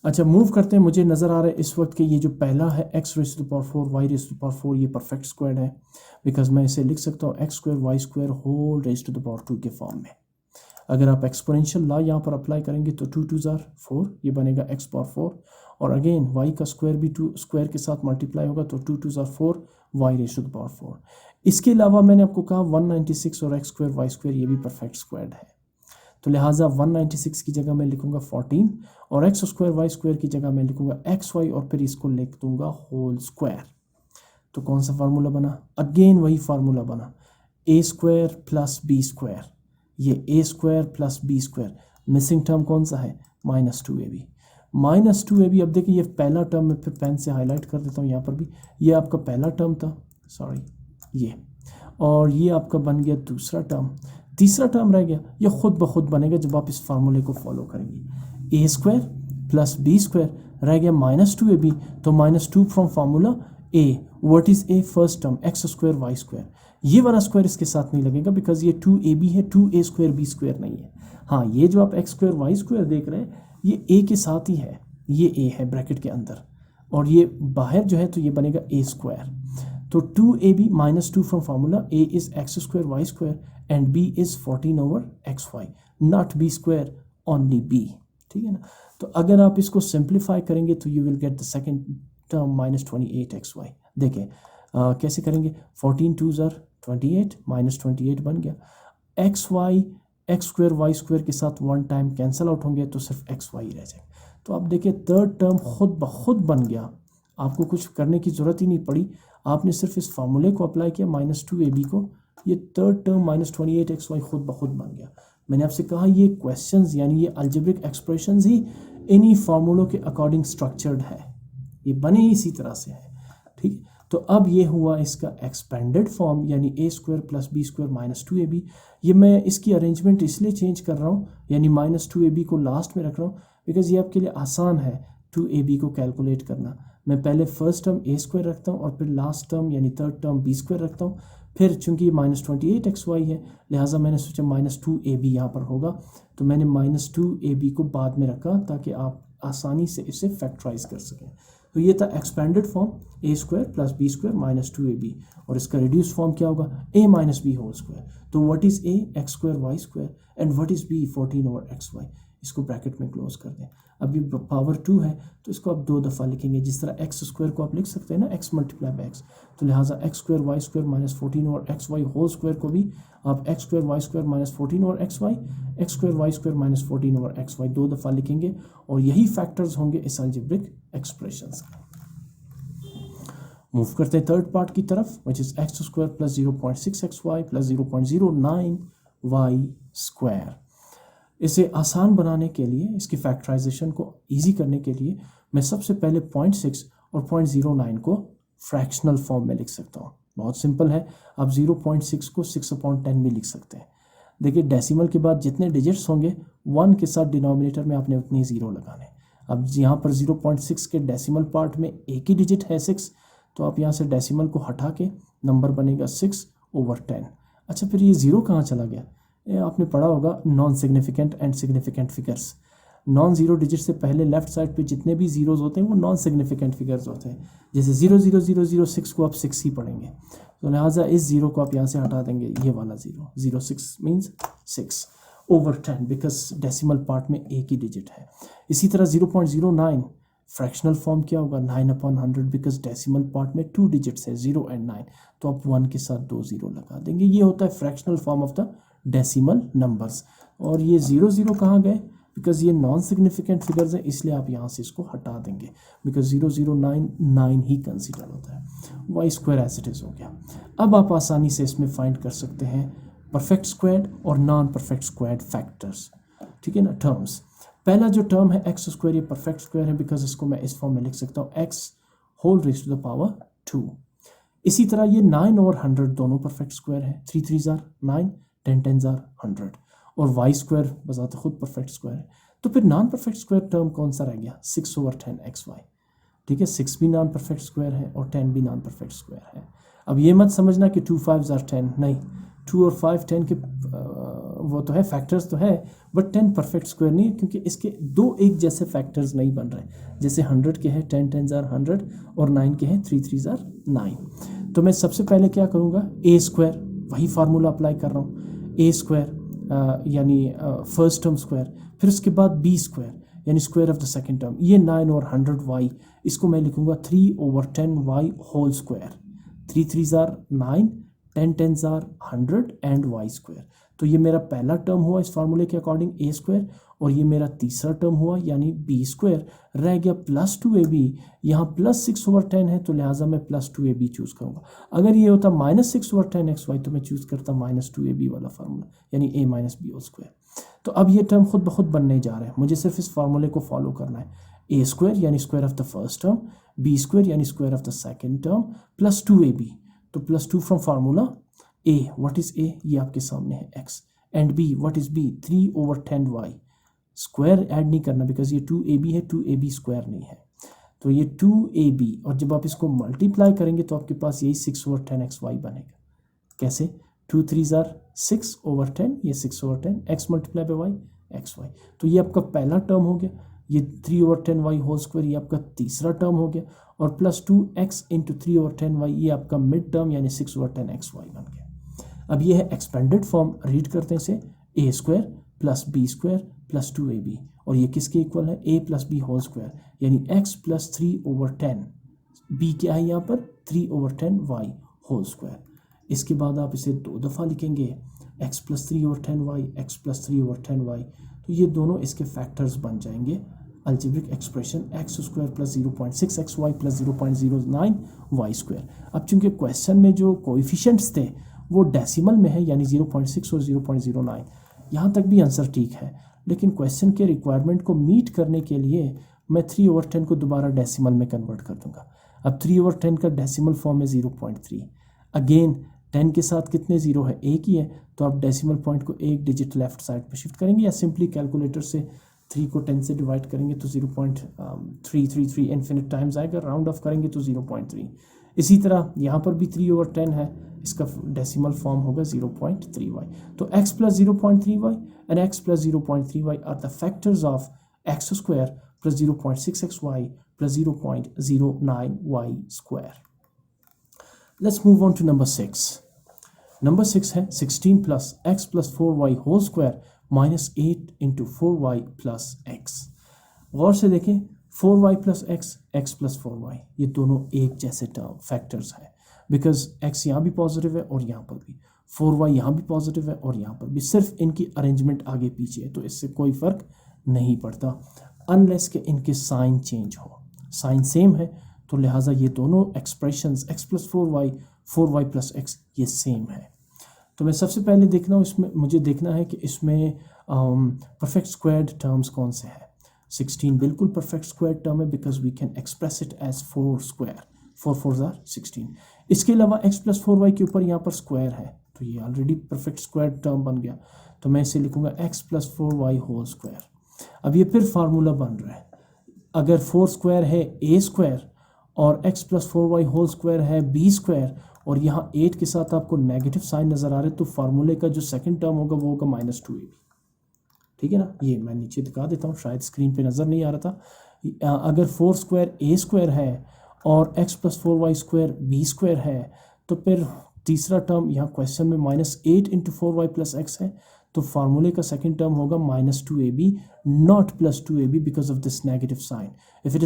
अच्छा, मूव करते हैं। मुझे नज़र आ रहा है इस वक्त कि ये जो पहला है x raise to the power 4 y raise to the power 4 ये परफेक्ट स्क्वायर है, बिकॉज मैं इसे लिख सकता हूँ x square y square whole raise to the power 2 के फॉर्म में। अगर आप एक्सपोनेंशियल लॉ यहाँ पर अप्लाई करेंगे तो 2 2 आर 4, ये बनेगा x पावर 4, और अगेन y का स्क्वायर भी 2 स्क्वायर के साथ मल्टीप्लाई होगा तो 2 2 are 4 y raise to the power 4। इसके अलावा मैंने आपको कहा 196 और x स्क्वायर y स्क्वायर ये भी परफेक्ट स्क्वायर है, तो लिहाजा 196 की जगह मैं लिखूंगा 14, और x स्क्वायर y स्क्वायर की जगह मैं लिखूंगा xy, और फिर इसको लिख दूंगा होल स्क्वायर। तो कौन सा फार्मूला बना, अगेन वही फार्मूला बना, a square plus B square, ये a square plus B square. Missing term कौन सा है, -2ab। अब देखिए ये पहला टर्म मैं फिर पेन से हाईलाइट कर देता हूँ, यहाँ पर भी ये आपका पहला टर्म था, सॉरी ये, और ये आपका बन गया दूसरा टर्म। तीसरा टर्म रह गया, ये खुद ब खुद बनेगा जब आप इस फार्मूले को फॉलो करेंगे। a square plus B square, रह गया माइनस 2ab, तो minus 2 from formula a, what is a, first term x square Y square, ये वाला स्क्वायर इसके साथ नहीं लगेगा बिकॉज ये 2ab है, 2a स्क्वायर b स्क्वायर नहीं है। हाँ, ये जो आप एक्स स्क्वायर वाई स्क्वायर देख रहे हैं ये a के साथ ही है, ये a है ब्रैकेट के अंदर, और ये बाहर जो है तो ये बनेगा a स्क्वायर। तो 2ab minus 2 from formula a is x square Y square and b is 14 over x y, not b square, only b। ठीक है ना। तो अगर आप इसको सिंप्लीफाई करेंगे तो you will get the second term minus 28 x y. देखें कैसे करेंगे, 14 2 ज़ार 28 माइनस 28 बन गया, x y x square Y square के साथ वन टाइम कैंसिल आउट होंगे तो सिर्फ एक्स वाई रह जाएगा। तो आप देखिए थर्ड टर्म खुद ब खुद बन गया, आपको कुछ करने की ज़रूरत ही नहीं पड़ी, आपने सिर्फ इस फार्मूले को अप्लाई किया माइनस 2ab को, ये third term minus 28 x y खुद ब खुद बन गया। मैंने आपसे कहा ये क्वेश्चंस यानी ये अलजेब्रिक एक्सप्रेशंस ही इन्हीं फार्मूलों के अकॉर्डिंग स्ट्रक्चर्ड है, ये बने ही इसी तरह से है। ठीक, तो अब ये हुआ इसका एक्सपेंडेड फॉर्म यानी a square plus B square minus 2ab। ये मैं इसकी अरेंजमेंट इसलिए चेंज कर रहा हूँ, यानी माइनस 2ab को लास्ट में रख रहा हूँ बिकॉज ये आपके लिए आसान है 2ab को कैलकुलेट करना। मैं पहले फर्स्ट टर्म a स्क्वायर रखता हूँ और फिर लास्ट टर्म यानी थर्ड टर्म b स्क्वायर रखता हूँ, फिर चूंकि ये माइनस 28 एक्स वाई है लिहाजा मैंने सोचा माइनस 2ab यहाँ पर होगा, तो मैंने माइनस 2ab को बाद में रखा ताकि आप आसानी से इसे फैक्टराइज कर सकें। तो ये था expanded form a square plus B square minus 2ab, और इसका रिड्यूस फॉर्म क्या होगा a minus B whole square. तो what is a, X square Y square, and what is b, 14 over x Y. इसको ब्रैकेट में क्लोज कर दें। अभी पावर 2 है तो इसको आप 2 दफ़ा लिखेंगे, जिस तरह एक्स स्क्वायर को आप लिख सकते हैं ना x मल्टीप्लाई बाई एक्स, तो लिहाजा x square Y square minus 14 over x y whole square को भी आप x square Y square minus 14 over x y, x square Y square minus 14 over x y 2 दफ़ा लिखेंगे, और यही फैक्टर्स होंगे इस अलजेब्रिक एक्सप्रेशंस का। मूव करते हैं थर्ड पार्ट की तरफ, which is x square plus 0.6 x y plus 0.09 y square. इसे आसान बनाने के लिए, इसकी फैक्टराइजेशन को इजी करने के लिए मैं सबसे पहले 0.6 और 0.09 को फ्रैक्शनल फॉर्म में लिख सकता हूँ। बहुत सिंपल है, आप 0.6 को 6/10 में लिख सकते हैं। देखिए डेसिमल के बाद जितने डिजिट्स होंगे 1 के साथ डिनोमिनेटर में आपने उतने ज़ीरो लगाने। अब यहाँ पर 0.6 के डेसिमल पार्ट में एक ही डिजिट है 6, तो आप यहाँ से डेसिमल को हटा के नंबर बनेगा 6/10। अच्छा, फिर ये ज़ीरो कहाँ चला गया? ये आपने पढ़ा होगा non significant and significant figures. Non zero digit से पहले लेफ्ट साइड पे जितने भी ज़ीरोज़ होते हैं वो नॉन सिग्निफिकेंट फिगर्स होते हैं। जैसे 00006 को आप 6 ही पढ़ेंगे, तो लिहाजा इस ज़ीरो को आप यहाँ से हटा देंगे, ये वाला zero 06 means 6/10 because decimal part में एक ही डिजिट है। इसी तरह 0.09 फ्रैक्शनल फॉर्म क्या होगा 9/100 बिकॉज डेसिमल पार्ट में 2 डिजिट्स है 0 और 9, तो आप 1 के साथ 2 ज़ीरो लगा देंगे। ये होता है fractional form of the decimal numbers. और ये 0 कहाँ गए? बिकॉज ये नॉन सिग्निफिकेंट फिगर्स है, इसलिए आप यहाँ से इसको हटा देंगे बिकॉज 009 ही कंसिडर होता है। Y square as it is हो गया। अब आप आसानी से इसमें फाइंड कर सकते हैं परफेक्ट स्क्वायर्ड और नॉन परफेक्ट स्क्वायर्ड फैक्टर्स। ठीक है ना, टर्म्स। पहला जो टर्म है एक्स स्क्वायर, ये परफेक्ट स्क्वायर है बिकॉज इसको मैं इस फॉर्म में लिख सकता हूँ x whole raise to the power 2। इसी तरह ये 9 और 100 दोनों परफेक्ट स्क्वायर है, 3 3 ज़ार 9, 10 10 ज़ार 100, और वाई स्क्वायर बजाते खुद परफेक्ट स्क्वायर है। तो फिर नॉन परफेक्ट स्क्वायर टर्म कौन सा रह गया? 6/10 एक्स वाई। ठीक है, 6 भी नॉन परफेक्ट स्क्वायर है और 10 भी नॉन परफेक्ट स्क्वायर है। अब ये मत समझना कि 2 5 ज़ार 10, नहीं, 2 और 5 10 के वो तो है फैक्टर्स तो है, बट 10 परफेक्ट स्क्वायर नहीं है क्योंकि इसके दो एक जैसे फैक्टर्स नहीं बन रहे। जैसे 100 के हैं 10 10 ज़ार 100 और 9 के हैं 3 3 ज़ार 9। तो मैं सबसे पहले क्या करूँगा, ए स्क्वायर, वही फार्मूला अप्लाई कर रहा हूँ, ए स्क्वायर यानी फर्स्ट टर्म स्क्वायर, फिर उसके बाद बी स्क्वायर यानी square of the second term. ये 9 और 100 वाई, इसको मैं लिखूँगा 3/10 y whole square. 3 3 are 9, 10 10 are 100 and y square. तो ये मेरा पहला टर्म हुआ इस फार्मूले के अकॉर्डिंग ए स्क्वायर, और ये मेरा तीसरा टर्म हुआ यानी बी स्क्वायर। रह गया प्लस 2ab, यहाँ प्लस 6/10 है तो लिहाजा मैं प्लस 2ab चूज़ करूँगा। अगर ये होता माइनस 6/10 एक्स वाई तो मैं चूज़ करता माइनस 2ab वाला फार्मूला यानी a minus B whole square. तो अब ये टर्म खुद ब खुद बनने जा रहे हैं, मुझे सिर्फ इस फार्मूले को फॉलो करना है। ए स्क्वायर यानी square of the first term, B square यानी square of the second term, plus 2ab, तो plus 2 from formula A, what is A, ये आपके सामने है x, and b, what is b, 3/10 y, square add नहीं करना बिकॉज ये 2ab है, 2ab स्क्वायर नहीं है, तो ये 2ab और जब आप इसको मल्टीप्लाई करेंगे तो आपके पास यही 6/10xy बनेगा। कैसे? 2 3 जार 6/10, ये 6/10 x multiply by y xy, तो ये आपका पहला टर्म हो गया। ये 3/10y होल स्क्वायर ये आपका तीसरा टर्म हो गया, और प्लस 2x इंटू 3/10y ये आपका मिड टर्म यानी 6/10xy बन गया। अब ये है एक्सपेंडेड फॉर्म, रीड करते हैं इसे, a square plus b square plus 2ab, और ये किसके इक्वल है? a plus B whole square यानी x प्लस 3/10, b क्या है यहाँ पर? 3/10y whole square. इसके बाद आप इसे 2 दफ़ा लिखेंगे, x plus 3/10y, x plus 3/10y, तो ये दोनों इसके फैक्टर्स बन जाएंगे। Algebraic expression x square plus 0.6xy plus 0.09y square. अब चूंकि क्वेश्चन में जो कोएफिशिएंट्स थे वो डेसिमल में है यानी 0.6 और 0.09, यहाँ तक भी आंसर ठीक है, लेकिन क्वेश्चन के रिक्वायरमेंट को मीट करने के लिए मैं 3/10 को दोबारा डेसिमल में कन्वर्ट कर दूंगा। अब 3/10 का डेसिमल फॉर्म है 0.3। अगेन 10 के साथ कितने जीरो है? एक ही है, तो आप डेसिमल पॉइंट को एक डिजिट लेफ्ट साइड पे शिफ्ट करेंगे या सिंपली कैलकुलेटर से 3 को 10 से डिवाइड करेंगे तो 0.333 इन्फिनिट टाइम्स आएगा, राउंड ऑफ करेंगे तो 0.3। इसी तरह यहाँ पर भी 3/10 है, इसका डेसिमल फॉर्म होगा 0.3y। तो x plus 0.3y and x plus 0.3y are the factors of x square plus 0.6xy plus 0.09y square. Let's move on to number 6. Number 6 है 16 plus x plus 4y whole square minus 8 into 4y plus x। गौर से देखें, 4y plus x plus 4y ये दोनों एक जैसे टर्म फैक्टर्स हैं, बिकॉज x यहाँ भी पॉजिटिव है और यहाँ पर भी, 4y यहाँ भी पॉजिटिव है और यहाँ पर भी, सिर्फ इनकी अरेंजमेंट आगे पीछे है, तो इससे कोई फ़र्क नहीं पड़ता अनलेस के इनके साइन चेंज हो। साइन सेम है तो लिहाजा ये दोनों expressions x plus 4y plus x ये सेम है। तो मैं सबसे पहले देखना हूँ इसमें, मुझे देखना है कि इसमें परफेक्ट स्क्वायर्ड टर्म्स कौन से हैं। 16 बिल्कुल परफेक्ट स्क्वायर्ड टर्म है because we can express it as 4 square, 4 4 are 16। इसके अलावा x प्लस 4y के ऊपर यहाँ पर स्क्वायर है तो ये ऑलरेडी परफेक्ट स्क्वायर्ड टर्म बन गया, तो मैं इसे लिखूँगा x plus 4y whole square. अब ये फिर फार्मूला बन रहा है, अगर 4 स्क्वायर है a स्क्वायर और x plus 4y whole square है b स्क्वायर और यहाँ 8 के साथ आपको नेगेटिव साइन नज़र आ रहा है, तो फार्मूले का जो सेकंड टर्म होगा वो होगा -2ab। ठीक है ना, ये मैं नीचे दिखा देता हूँ, शायद स्क्रीन पे नज़र नहीं आ रहा था। अगर 4 स्क्वायर a स्क्वायर है और x plus 4y square b square है, तो फिर तीसरा टर्म यहाँ क्वेश्चन में -8 इंटू 4y प्लस x है, तो फार्मूले का सेकंड टर्म होगा -2ab not +2ab because of this negative sign. If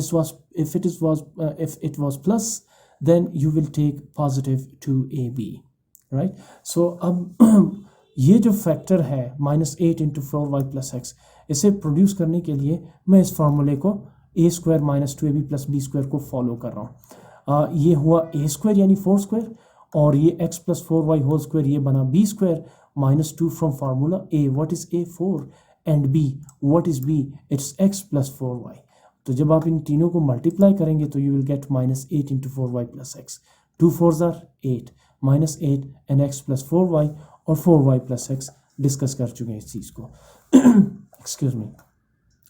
it was plus then you will take positive 2ab, right? So अब ये जो फैक्टर है -8 इंटू 4y प्लस x, इसे प्रोड्यूस करने के लिए मैं इस फार्मूले को a square -2ab plus b square को फॉलो कर रहा हूँ। ये हुआ a स्क्वायर यानी 4 स्क्वायर और ये x plus 4y whole square ये बना b square -2 from formula a, what is a 4 and b, what is b, it's x plus 4y। तो जब आप इन तीनों को मल्टीप्लाई करेंगे तो you will get -8 into 4y plus x, 2 4s are 8, -8 and x plus 4y और 4y प्लस एक्स डिस्कस कर चुके हैं इस चीज़ को। Excuse me.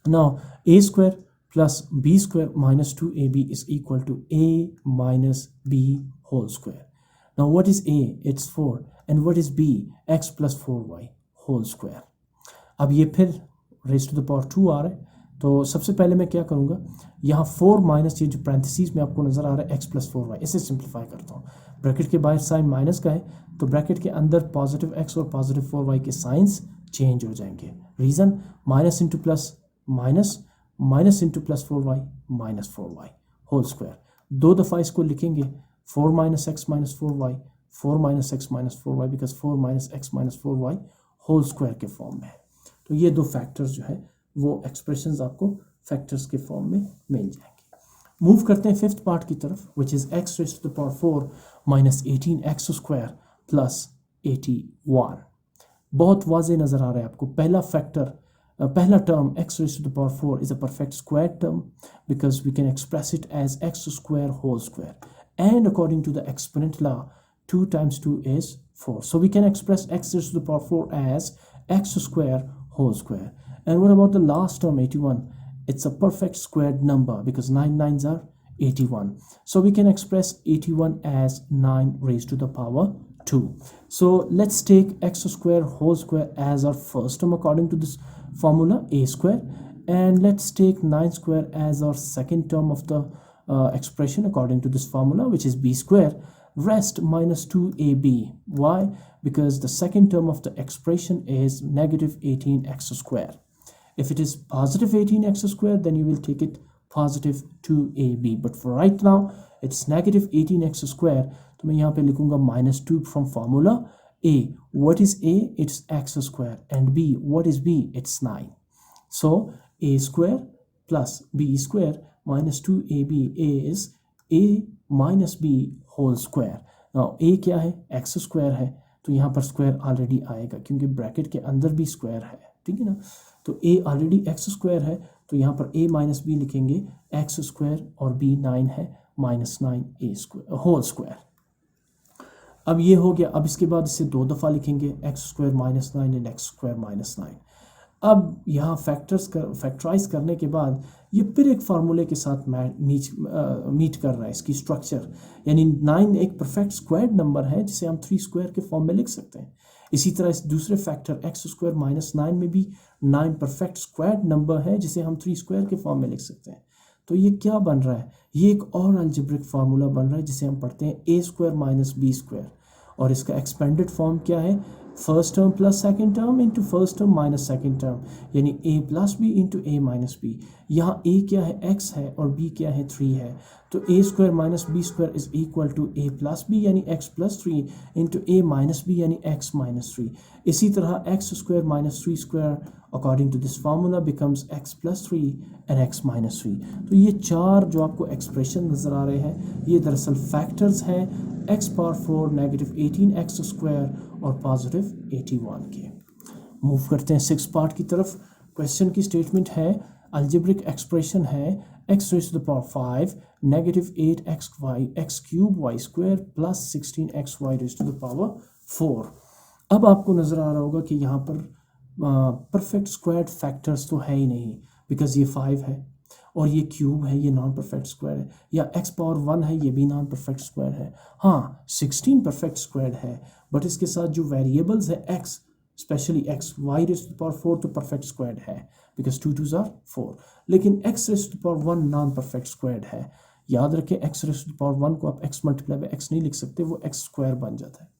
Now a square plus b square -2ab is equal to a minus b whole square. Now what is a, it's 4 and what is b, x plus 4y whole square. अब ये फिर रेज़ टू द पावर 2 आ रहा है, तो सबसे पहले मैं क्या करूँगा, यहाँ 4 माइनस ये जो पैरेंथेसिस में आपको नज़र आ रहा है x प्लस 4y, इसे सिंप्लीफाई करता हूँ। ब्रैकेट के बाहर साइन माइनस का है तो ब्रैकेट के अंदर पॉजिटिव x और पॉजिटिव 4y के साइंस चेंज हो जाएंगे। Reason minus into plus minus, minus into plus 4y minus 4y whole square. 2 दफ़ा इसको लिखेंगे 4 minus x minus 4y, 4 minus x minus 4y because 4 minus x minus 4y whole square के फॉर्म में है। तो ये दो फैक्टर्स जो है वो एक्सप्रेशंस आपको फैक्टर्स के फॉर्म में मिल जाएंगे। मूव करते हैं फिफ्थ पार्ट की तरफ, which is x raised to the power 4 minus 18x square plus 81। बहुत वाजे नज़र आ रहा है आपको, पहला फैक्टर, पहला term x raised to the power 4 is a perfect square term because we can express it as x square whole square and according to the exponent law 2 times 2 is 4, so we can express x raised to the power 4 as x square whole square And what about the last term 81? It's a perfect squared number because 9 nines are 81. So we can express 81 as 9 raised to the power 2. So let's take x square whole square as our first term according to this formula, a square, and let's take 9 square as our second term of the expression according to this formula, which is b square. Rest minus 2ab. Why? Because the second term of the expression is negative 18x square. If it is positive 18x square, then you will take it positive 2ab. But for right now, it's negative 18x square. तो मैं यहाँ पे लिखूंगा minus 2 from formula. A, what is A? It's x square. And B, what is B? It's 9. So a square plus b square minus 2ab is a minus b whole square. Now a क्या है? x square है, तो यहाँ पर स्क्वायर ऑलरेडी आएगा क्योंकि ब्रैकेट के अंदर भी स्क्वायर है, ठीक है ना। तो a ऑलरेडी x स्क्वायर है, तो यहाँ पर a माइनस बी लिखेंगे, x स्क्वायर और b 9 है, minus 9 a square whole square. अब ये हो गया। अब इसके बाद इसे 2 दफ़ा लिखेंगे, x square minus 9 and x square minus 9। अब यहाँ फैक्टराइज करने के बाद ये फिर एक फार्मूले के साथ मीट कर रहा है इसकी स्ट्रक्चर, यानी 9 एक परफेक्ट स्क्वायर्ड नंबर है जिसे हम 3 स्क्वायर के फॉर्म में लिख सकते हैं। इसी तरह इस दूसरे फैक्टर एक्स स्क्वायर माइनस 9 में भी 9 परफेक्ट स्क्वायर्ड नंबर है जिसे हम 3 स्क्वायर के फॉर्म में लिख सकते हैं। तो ये क्या बन रहा है? ये एक और अलजेब्रिक फार्मूला बन रहा है जिसे हम पढ़ते हैं a square minus B square, और इसका एक्सपेंडेड फॉर्म क्या है? First term plus second term into first term minus second term, यानी a plus b into a minus b. यहाँ a क्या है? x है, और b क्या है? 3 है। तो a square minus B square is equal to a plus B यानी x plus 3 into a minus B यानी x माइनस 3। इसी तरह x square minus 3 square according to this formula becomes x plus 3 and x minus 3। तो ये चार जो आपको एक्सप्रेशन नज़र आ रहे हैं ये दरअसल फैक्टर्स हैं x power 4 negative 18x square और पॉजिटिव 81 के। मूव करते हैं 6 पार्ट की तरफ। क्वेश्चन की स्टेटमेंट है, अलजेब्रिक एक्सप्रेशन है x raise to the power 5 negative 8x cube y square plus 16xy raise to the power 4। अब आपको नज़र आ रहा होगा कि यहाँ पर परफेक्ट स्क्वायर्ड फैक्टर्स तो है ही नहीं, बिकॉज ये 5 है और ये क्यूब है, ये नॉन परफेक्ट स्क्वायर है, या x पावर 1 है, ये भी नॉन परफेक्ट स्क्वायर है। हाँ 16 परफेक्ट स्क्वायर है, बट इसके साथ जो वेरिएबल्स है x, specially x y raise to the power 4 तो परफेक्ट स्क्वायर है बिकॉज 2 2s आर 4, लेकिन x raise to the power 1 non perfect square है। याद रखें x raise to the power 1 को आप x मल्टीप्लाई बाय x नहीं लिख सकते, वो x स्क्वायर बन जाता है।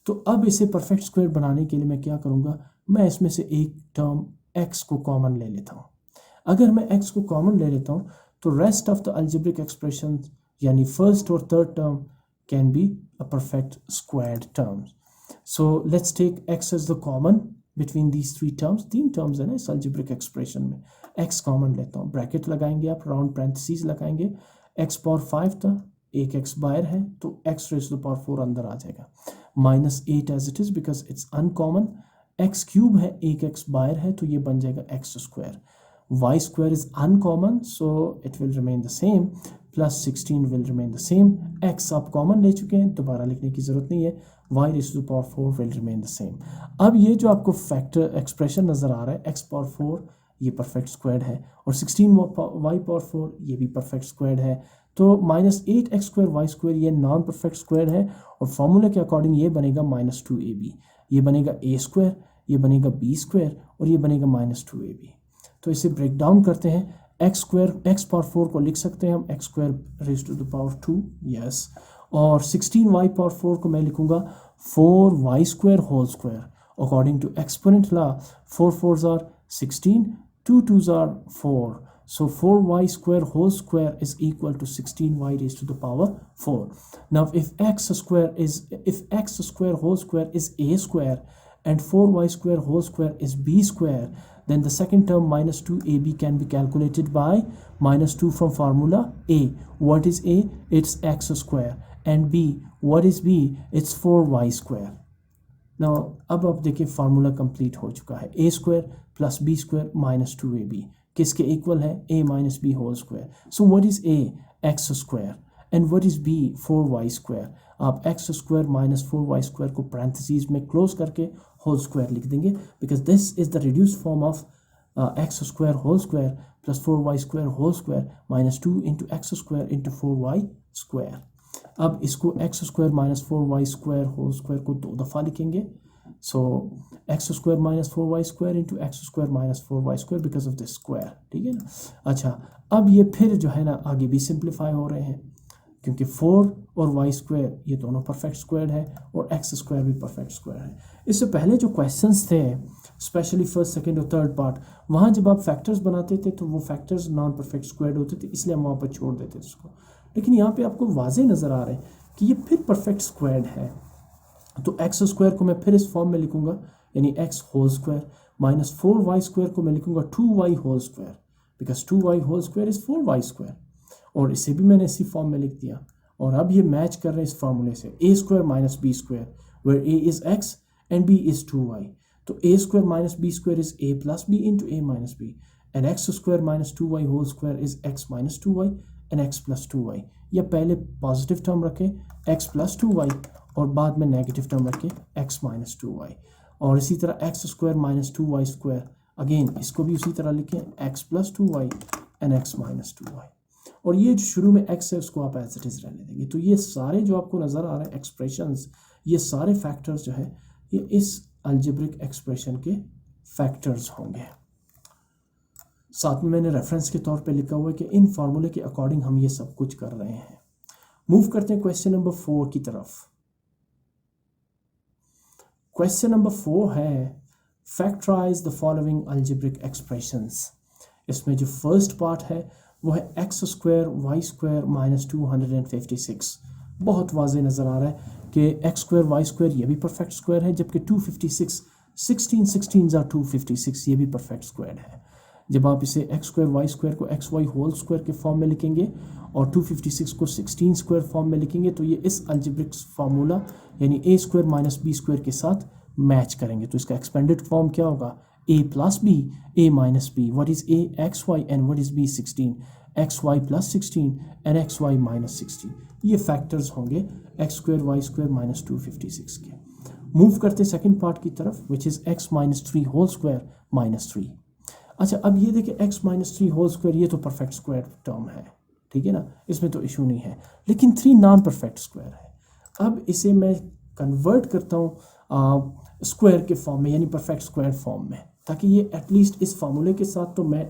तो अब इसे परफेक्ट स्क्वायर बनाने के लिए मैं क्या करूँगा? मैं इसमें से एक टर्म x को कॉमन ले लेता हूँ। अगर मैं x को कॉमन ले लेता हूँ तो rest of the algebraic expression यानी फर्स्ट और third term can be a perfect squared terms. So let's take x as the common between these 3 terms. 3 terms है ना इस अलजेब्रिक एक्सप्रेशन में, x कॉमन लेता हूँ, ब्रैकेट लगाएंगे आप, राउंड पैरेंथेसिस लगाएंगे, x पावर 5 था, एक x बाहर है तो x raise to the power 4 अंदर आ जाएगा, minus 8 as it is because it's uncommon, x cube है, एक x बाहर है तो ये बन जाएगा x square, y square is uncommon so it will remain the same, plus 16 will remain the same, x आप कॉमन ले चुके हैं, दोबारा लिखने की ज़रूरत नहीं है, y raised to the power 4 will remain the same। अब ये जो आपको फैक्टर एक्सप्रेशन नज़र आ रहा है x पावर 4 ये परफेक्ट स्क्वायर्ड है, और 16 y पावर 4 ये भी परफेक्ट स्क्वायर्ड है, तो minus 8x square Y square ये नॉन परफेक्ट स्क्वायर है, और फॉर्मूला के अकॉर्डिंग ये बनेगा माइनस 2ab, ये बनेगा a स्क्वायर, ये बनेगा b स्क्वायर और ये बनेगा माइनस 2ab। तो इसे ब्रेक डाउन करते हैं, एक्स स्क्वायर x पावर 4 को लिख सकते हैं हम x square raise to the power 2, yes, और 16y पावर 4 को मैं लिखूंगा 4y square whole square according to exponent law, 4 4s are 16, 2 2s are 4, so 4y square whole square is equal to 16y raised to the power 4. Now if x square whole square is a square and 4y square whole square is b square, then the second term minus 2ab can be calculated by minus 2 from formula a. What is a? It's x square, and b, what is b? It's 4y square. Now अब आप देखिए फार्मूला कंप्लीट हो चुका है, a square plus b square minus 2ab किसके इक्वल है? a minus b whole square. So what is a? x square, and what is b? 4y square. आप x square minus 4y square को पैरेंथेसिस में क्लोज करके होल स्क्वायर लिख देंगे, because this is the reduce form of x square whole square plus 4y square whole square minus 2 into x square into 4y square. अब इसको X square minus 4y square whole square को 2 दफ़ा लिखेंगे। So X square minus 4y square into x square minus 4y square because of this square, ठीक है ना। अच्छा, अब ये फिर जो है ना आगे भी सिंप्लीफाई हो रहे हैं क्योंकि 4 और y स्क्वायर ये दोनों परफेक्ट स्क्वायर है और x स्क्वायर भी परफेक्ट स्क्वायर है। इससे पहले जो क्वेश्चंस थे स्पेशली फर्स्ट सेकंड और थर्ड पार्ट, वहाँ जब आप फैक्टर्स बनाते थे तो वो फैक्टर्स नॉन परफेक्ट स्क्वायर होते थे, इसलिए हम वहाँ पर छोड़ देते थे उसको। लेकिन यहाँ पे आपको वाजे नज़र आ रहा है कि ये फिर परफेक्ट स्क्वायर है, तो एक्स स्क्वायर को मैं फिर इस फॉर्म में लिखूंगा यानी x whole square minus 4y square को मैं लिखूंगा 2y whole square because 2y whole square is 4y square, और इसे भी मैंने इसी फॉर्म में लिख दिया। और अब ये मैच कर रहे हैं इस फार्मूले से a square minus B square where a is x and b is 2y, तो a square minus B square is a plus b into a minus b and x square minus 2y whole square is x minus 2y and x plus 2y। या पहले पॉजिटिव टर्म रखें x प्लस 2y और बाद में नेगेटिव टर्म रखें x माइनस 2y, और इसी तरह x square minus 2y square again इसको भी उसी तरह लिखें x plus 2y and x minus 2y, और ये जो शुरू में x है उसको आप एज इट इज रहने देंगे। तो ये सारे जो आपको नज़र आ रहे हैं एक्सप्रेशंस, ये सारे फैक्टर्स जो है ये इस अलजेब्रिक एक्सप्रेशन के फैक्टर्स होंगे। साथ में मैंने रेफरेंस के तौर पे लिखा हुआ है कि इन फार्मूले के अकॉर्डिंग हम ये सब कुछ कर रहे हैं। मूव करते हैं क्वेश्चन नंबर 4 की तरफ। क्वेश्चन नंबर 4 है factorise the following algebraic expressions. इसमें जो फर्स्ट पार्ट है वो है x square Y square minus 256। बहुत वाजे नज़र आ रहा है कि एक्स स्क्वायर वाई स्क्वायर ये भी परफेक्ट स्क्वायर है, जबकि 256 16 ज़ा 256 ये भी परफेक्ट स्क्वायर है। जब आप इसे एक्स स्क्वायर वाई स्क्वायर को एक्स वाई होल स्क्वायर के फॉर्म में लिखेंगे और 256 को 16 स्क्वायर फॉर्म में लिखेंगे तो ये इस अलजेब्रिक फार्मूला यानी a square minus B square के साथ मैच करेंगे। तो इसका एक्सपेंडेड फॉर्म क्या होगा, a plus b a minus b, what is a xy and what is b 16, xy plus 16 and xy minus 16। ये फैक्टर्स होंगे x square Y square minus 256 के। मूव करते सेकंड पार्ट की तरफ which is x minus 3 whole square minus 3। अच्छा, अब ये देखिए x माइनस 3 होल स्क्वायर ये तो परफेक्ट स्क्वायर टर्म है, ठीक है ना, इसमें तो इशू नहीं है, लेकिन 3 नॉन परफेक्ट स्क्वायर है। अब इसे मैं कन्वर्ट करता हूँ स्क्वायर के फॉर्म में यानी परफेक्ट स्क्वायर फॉर्म में, ताकि ये एटलीस्ट इस फार्मूले के साथ तो मैं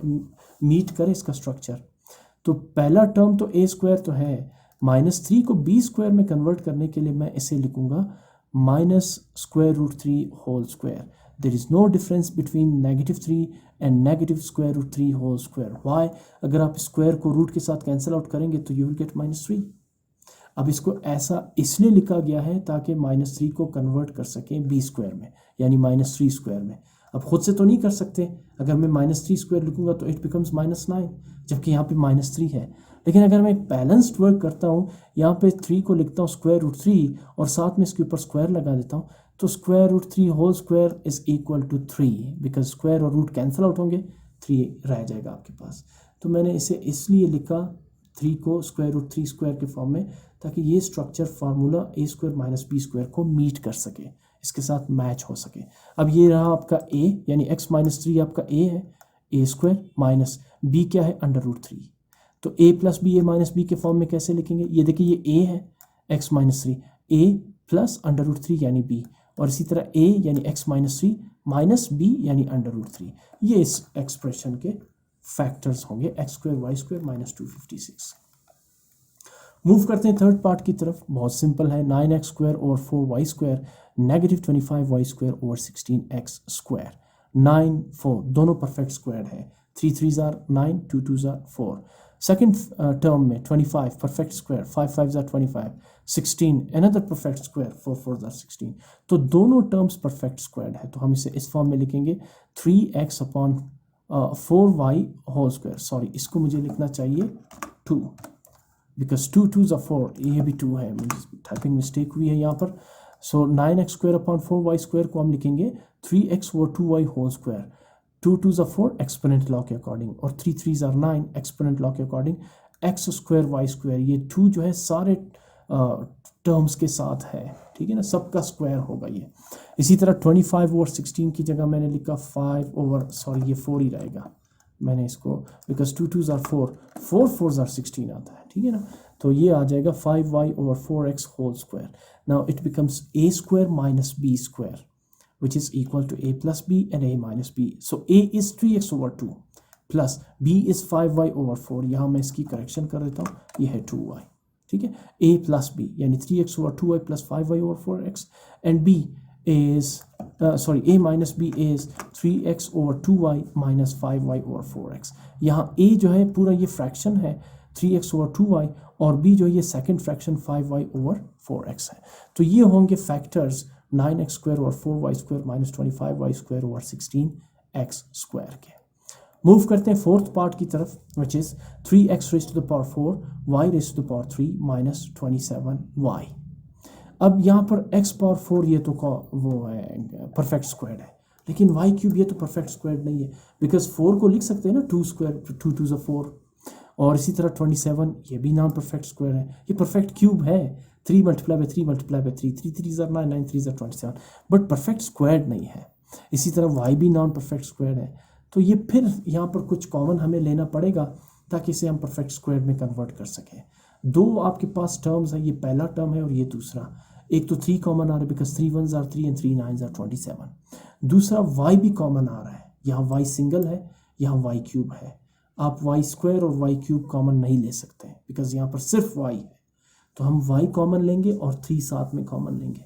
मीट करे इसका स्ट्रक्चर। तो पहला टर्म तो a स्क्वायर तो है, माइनस 3 को b स्क्वायर में कन्वर्ट करने के लिए मैं इसे लिखूंगा minus square root 3 whole square. There is no difference between negative 3 and negative square root 3 whole square. Why, अगर आप स्क्वायर को रूट के साथ कैंसिल आउट करेंगे तो यू विल गेट माइनस 3। अब इसको ऐसा इसलिए लिखा गया है ताकि माइनस 3 को कन्वर्ट कर सकें b स्क्वायर में यानी माइनस 3 स्क्वायर में। अब खुद से तो नहीं कर सकते, अगर मैं माइनस 3 स्क्वायर लिखूंगा तो इट बिकम्स माइनस 9, जबकि यहाँ पे माइनस 3 है। लेकिन अगर मैं बैलेंस्ड वर्क करता हूँ, यहाँ पे 3 को लिखता हूँ स्क्वायर रूट 3 और साथ में इसके ऊपर स्क्वायर लगा देता हूँ, तो square root 3 whole square is equal to 3 because square और रूट कैंसिल आउट होंगे, 3 रह जाएगा आपके पास। तो मैंने इसे इसलिए लिखा 3 को स्क्वायर रूट 3 स्क्वायर के फॉर्म में ताकि ये structure formula a square minus B square को मीट कर सके, इसके साथ मैच हो सके। अब ये रहा आपका a यानी x माइनस 3 आपका a है, a स्क्वायर माइनस b क्या है अंडर रूट 3। तो a plus b a minus b के फॉर्म में कैसे लिखेंगे, ये देखिए ये a है x minus 3, a plus under root 3 यानी b, और इसी तरह a यानी x माइनस 3 माइनस b यानी अंडर रूट 3। ये इस एक्सप्रेशन के फैक्टर्स होंगे x square Y square minus 256। Move करते हैं थर्ड पार्ट की तरफ। बहुत सिंपल है, 9x स्क्वायर और 4y square negative 25y square over 16x square. 9 4 दोनों परफेक्ट स्क्वायर है, 3 3 आर 9 2 2 आर 4। सेकेंड टर्म में 25 perfect square, 5 5 are 25, 16 another perfect square, 4 4 are 16। तो दोनों टर्म्स परफेक्ट स्क्वायर है, तो हम इसे इस फॉर्म में लिखेंगे 3x upon 4y whole square. Sorry, इसको मुझे लिखना चाहिए 2 बिकॉज 2 2 ज़ा 4, ये भी 2 है, मुझे टाइपिंग मिस्टेक हुई है यहाँ पर। सो 9x square upon 4y square को हम लिखेंगे 3x over 2y whole square. 2 2 ज़ा 4 एक्सपोनेंट लॉ के अकॉर्डिंग, और 3 3 आर 9 एक्सपोनेंट लॉ के according. x square y square, ये 2 जो है सारे टर्म्स के साथ है, ठीक है ना, सबका स्क्वायर होगा ये। इसी तरह 25/16 की जगह मैंने लिखा 5 ये 4 ही रहेगा, मैंने इसको because 2 2s are 4, 4 4s are 16 आता है, ठीक है ना, तो ये आ जाएगा 5y/4x whole square. Now it becomes a square minus b square which is equal to a plus b and a minus b. So a is 3x/2 plus b is 5y/4. यहाँ मैं इसकी करेक्शन कर देता हूँ, ये है 2y, ठीक है, a plus b यानी 3x/2y plus 5y/4x and b is a minus b is 3x/2y minus 5y/4x. यहाँ a जो है पूरा ये फ्रैक्शन है 3x/2y और b जो है ये सेकेंड फ्रैक्शन 5y/4x है। तो ये होंगे फैक्टर्स 9x² और 4y² माइनस 25y² और 16x² के। मूव करते हैं फोर्थ पार्ट की तरफ which is 3x raised to the power 4 y raised to the power 3 minus 27y। अब यहाँ पर x पावर 4 ये तो वो है परफेक्ट स्क्वायर है, लेकिन y³ ये तो परफेक्ट स्क्वायर नहीं है, बिकॉज 4 को लिख सकते हैं ना 2 स्क्वायर, 2 2s are 4, और इसी तरह 27 ये भी नॉन परफेक्ट स्क्वायर है, ये परफेक्ट क्यूब है, 3 × 3 × 3 3 3s are 9 9 3s are 27, but perfect square नहीं है। इसी तरह y भी नॉन परफेक्ट स्क्वायर है, तो ये फिर यहाँ पर कुछ कॉमन हमें लेना पड़ेगा ताकि इसे हम परफेक्ट स्क्वायर में कन्वर्ट कर सकें। दो आपके पास टर्म्स है, ये पहला टर्म है और ये दूसरा, एक तो 3 कॉमन आ रहा है because 3 1s are 3 and 3 9s are 27, दूसरा y भी कॉमन आ रहा है, यहाँ y सिंगल है, यहाँ y³ है, आप y² और y³ कॉमन नहीं ले सकते बिकॉज यहाँ पर सिर्फ y है, तो हम y कॉमन लेंगे और 3 साथ में कॉमन लेंगे,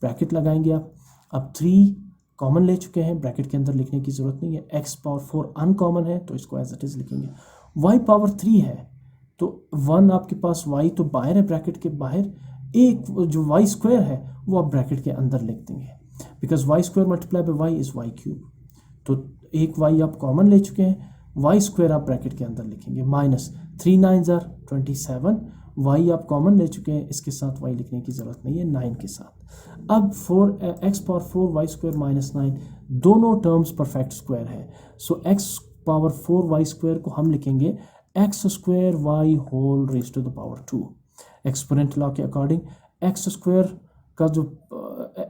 ब्रैकेट लगाएंगे आप। अब 3 कॉमन ले चुके हैं, ब्रैकेट के अंदर लिखने की ज़रूरत नहीं है, x पावर 4 अनकॉमन है तो इसको एज इट इज़ लिखेंगे, y पावर 3 है तो 1 आपके पास y तो बाहर है ब्रैकेट के बाहर, एक जो y² है वो आप ब्रैकेट के अंदर लिख देंगे because y² multiply by y is y³, तो एक y आप कॉमन ले चुके हैं, y² आप ब्रैकेट के अंदर लिखेंगे माइनस 3 9s are 27, y आप कॉमन ले चुके हैं, इसके साथ y लिखने की ज़रूरत नहीं है 9 के साथ। अब 4x पावर 4 y² माइनस 9 दोनों टर्म्स परफेक्ट स्क्वायर है, सो x पावर 4 y² को हम लिखेंगे x² y whole raised to the power 2। Exponent law के अकॉर्डिंग x² का जो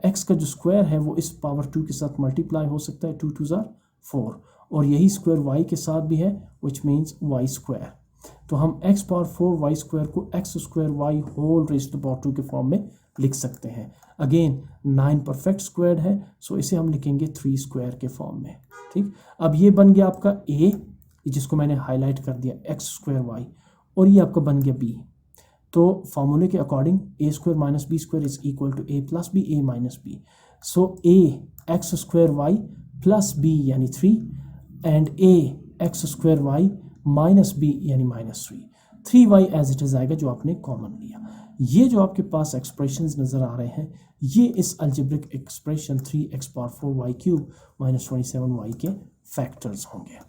x का जो स्क्वायर है वो इस पावर 2 के साथ मल्टीप्लाई हो सकता है, 2 2s are 4, और यही स्क्वायर y के साथ भी है विच मीन्स y²। तो हम x पावर 4 y² को x² y whole raised to the power 2 के फॉर्म में लिख सकते हैं। अगेन 9 परफेक्ट स्क्वायर है, सो इसे हम लिखेंगे 3² के फॉर्म में, ठीक। अब ये बन गया आपका a जिसको मैंने हाईलाइट कर दिया x² y, और ये आपका बन गया b। तो फॉर्मूले के according a² minus b² is equal to a plus b a minus b, so a x² y plus b यानी 3 and a x² y minus b यानी -3, 3y एज इट इज़ आएगा जो आपने कॉमन लिया। ये जो आपके पास एक्सप्रेशंस नज़र आ रहे हैं ये इस algebraic expression 3x power 4 y³ minus 27y के फैक्टर्स होंगे।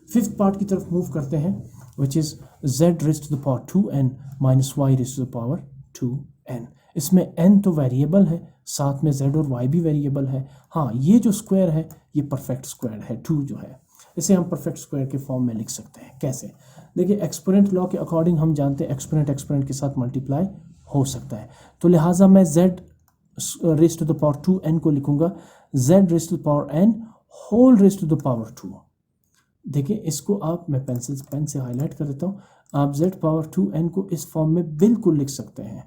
फिफ्थ पार्ट की तरफ मूव करते हैं which is z raised to the power 2n minus y raised to the power 2n। इसमें n तो वेरिएबल है, साथ में z और y भी वेरिएबल है। हाँ, ये जो स्क्वायर है ये परफेक्ट स्क्वायर है, 2 जो है इसे हम परफेक्ट स्क्वायर के फॉर्म में लिख सकते हैं। कैसे? देखिए, एक्सपोनेंट लॉ के अकॉर्डिंग हम जानते हैं एक्सपोनेंट के साथ मल्टीप्लाई हो सकता है, तो लिहाजा मैं z raised to the power 2n को लिखूंगा z raised to the power n whole raised to the power 2। देखिए, इसको आप, मैं पेन से हाईलाइट कर देता हूँ, आप z पावर 2n को इस फॉर्म में बिल्कुल लिख सकते हैं।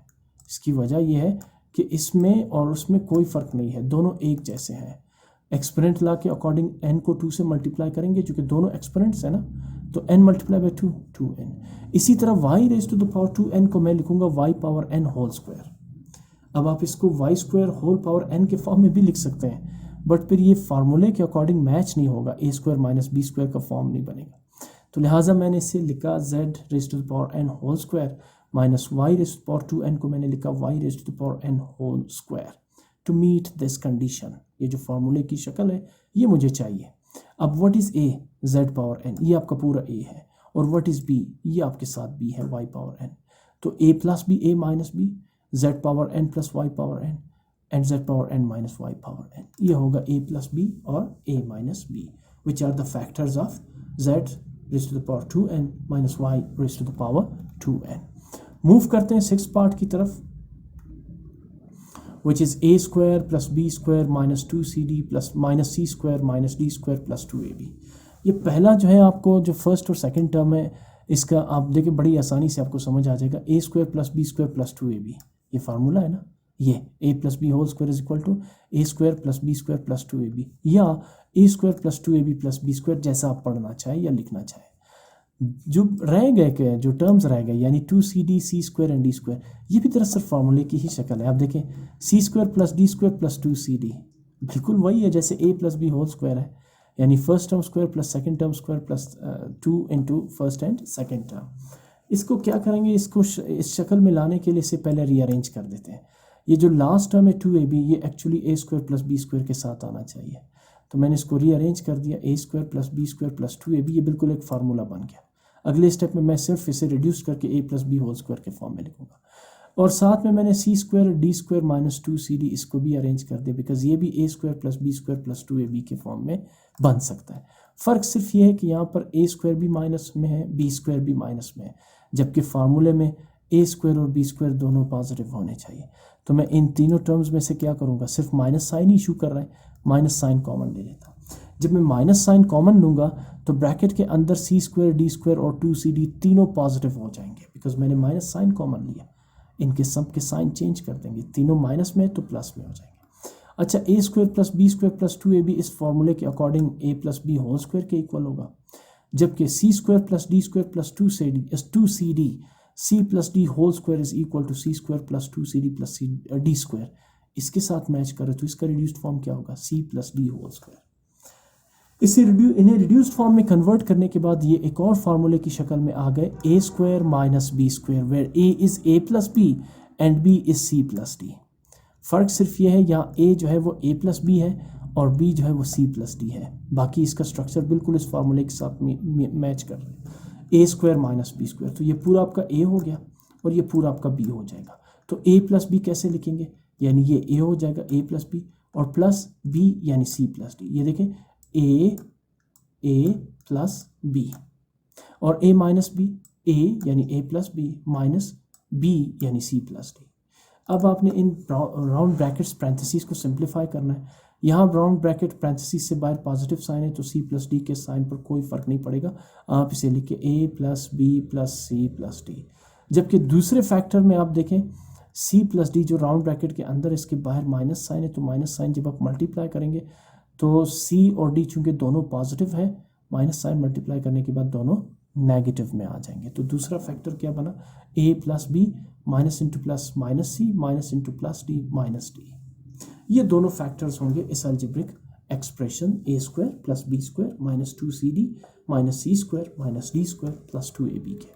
इसकी वजह यह है कि इसमें और उसमें कोई फ़र्क नहीं है, दोनों एक जैसे हैं। एक्सपोनेंट लॉ के अकॉर्डिंग n को 2 से मल्टीप्लाई करेंगे जो कि दोनों एक्सपोनेंट्स है ना, तो n मल्टीप्लाई बाई 2 2n। इसी तरह y raised to the power 2n को मैं लिखूंगा y power n whole square. अब आप इसको y² होल पावर n के फॉर्म में भी लिख सकते हैं, बट फिर ये फार्मूले के अकॉर्डिंग मैच नहीं होगा, a² माइनस b² का फॉर्म नहीं बनेगा। तो लिहाजा मैंने इसे लिखा z raised to the power n whole square minus y raised to the power 2n को मैंने लिखा y raised to the power n whole square to meet this condition. ये जो फार्मूले की शक्ल है ये मुझे चाहिए। अब what is a, z power n, ये आपका पूरा a है, और व्हाट इज़ b, ये आपके साथ b है y पावर n। तो a plus b a minus b, z power n plus y power n and z power n minus y power n, ये होगा a प्लस b और a minus b which are the factors of z raised to the power 2n minus y raised to the power 2n। Move करते हैं सिक्स पार्ट की तरफ which is a square plus B square minus 2cd plus minus C square minus D square plus 2ab। ये पहला जो है आपको जो फर्स्ट और सेकंड टर्म है इसका आप देखिए बड़ी आसानी से आपको समझ आ जाएगा। A square plus B square plus 2ab ये फार्मूला है ना, ये A plus B whole square is equal to A square plus B square plus 2ab, या A square plus 2ab plus B square, जैसा आप पढ़ना चाहें या लिखना चाहें। जो रह गए के जो टर्म्स रह गए यानी 2cd c square and d square, ये भी दरअसल फार्मूले की ही शक्ल है। आप देखें C square plus D square plus 2cd बिल्कुल वही है जैसे A plus B whole square है, यानी first term square plus second term square plus 2 into first and second term. इसको क्या करेंगे, इसको इस शक्ल में लाने के लिए इसे पहले रीअरेंज कर देते हैं। ये जो लास्ट टर्म है 2ab ये एक्चुअली ए स्क्वायर प्लस बी स्क्वायर के साथ आना चाहिए, तो मैंने इसको रीअरेंज कर दिया। A square plus B square plus 2ab ये बिल्कुल एक फार्मूला बन गया। अगले स्टेप में मैं सिर्फ इसे रिड्यूस करके A plus B whole square के फॉर्म में लिखूंगा, और साथ में मैंने C square D square minus 2cd इसको भी अरेंज कर दिया, बिकॉज ये भी A square plus B square plus 2ab के फॉर्म में बन सकता है। फ़र्क सिर्फ ये है कि यहाँ पर ए स्क्वायर भी माइनस में है, बी स्क्वायर भी माइनस में है, जबकि फार्मूले में ए स्क्वायर और बी स्क्वायर दोनों पॉजिटिव होने चाहिए। तो मैं इन तीनों टर्म्स में से क्या करूँगा, सिर्फ माइनस साइन ही इशू कर रहा है, माइनस साइन कॉमन ले लेता हूँ। जब मैं माइनस साइन कॉमन लूँगा तो ब्रैकेट के अंदर सी स्क्वायर डी स्क्वायर और 2cd तीनों पॉजिटिव हो जाएंगे, बिकॉज मैंने माइनस साइन कॉमन लिया। इनके सब के साइन चेंज कर देंगे, तीनों माइनस में तो प्लस में हो जाएंगे। अच्छा, A square plus B square plus 2ab इस फॉर्मूले के according A plus B whole square के इक्वल होगा, जबकि C square plus D square plus 2cd C plus D whole square is equal to C square plus 2cd plus D square, इसके साथ मैच करें तो इसका रिड्यूस्ड फॉर्म क्या होगा, c plus D whole square. इन्हें रिड्यूस्ड फॉर्म में कन्वर्ट करने के बाद ये एक और फार्मूले की शक्ल में आ गए, A square minus B square, where A is A plus B and B is C plus D. फ़र्क सिर्फ ये है यहाँ ए जो है वो ए प्लस बी है और बी जो है वो सी प्लस डी है, बाकी इसका स्ट्रक्चर बिल्कुल इस फार्मूले के साथ मैच कर रहे हैं। A square minus B square, तो ये पूरा आपका ए हो गया और ये पूरा आपका बी हो जाएगा। तो ए प्लस बी कैसे लिखेंगे, यानी ये ए हो जाएगा ए प्लस बी और प्लस बी यानी सी प्लस डी। ये देखें ए प्लस बी और ए माइनस बी, ए यानी ए प्लस बी माइनस बी यानी सी प्लस डी। अब आपने इन राउंड ब्रैकेट्स पैरेंथेसिस को सिंप्लीफाई करना है। यहाँ राउंड ब्रैकेट पैरेंथेसिस से बाहर पॉजिटिव साइन है तो सी प्लस डी के साइन पर कोई फ़र्क नहीं पड़ेगा, आप इसे लिखिए A plus B plus C plus D. जबकि दूसरे फैक्टर में आप देखें सी प्लस डी जो राउंड ब्रैकेट के अंदर इसके बाहर माइनस साइन है, तो माइनस साइन जब आप मल्टीप्लाई करेंगे तो सी और डी चूँकि दोनों पॉजिटिव है, माइनस साइन मल्टीप्लाई करने के बाद दोनों नेगेटिव में आ जाएंगे। तो दूसरा फैक्टर क्या बना, A plus B minus into plus minus C minus into plus D minus D. ये दोनों फैक्टर्स होंगे इस algebraic expression A square plus B square minus 2cd minus C square minus D square plus 2ab के।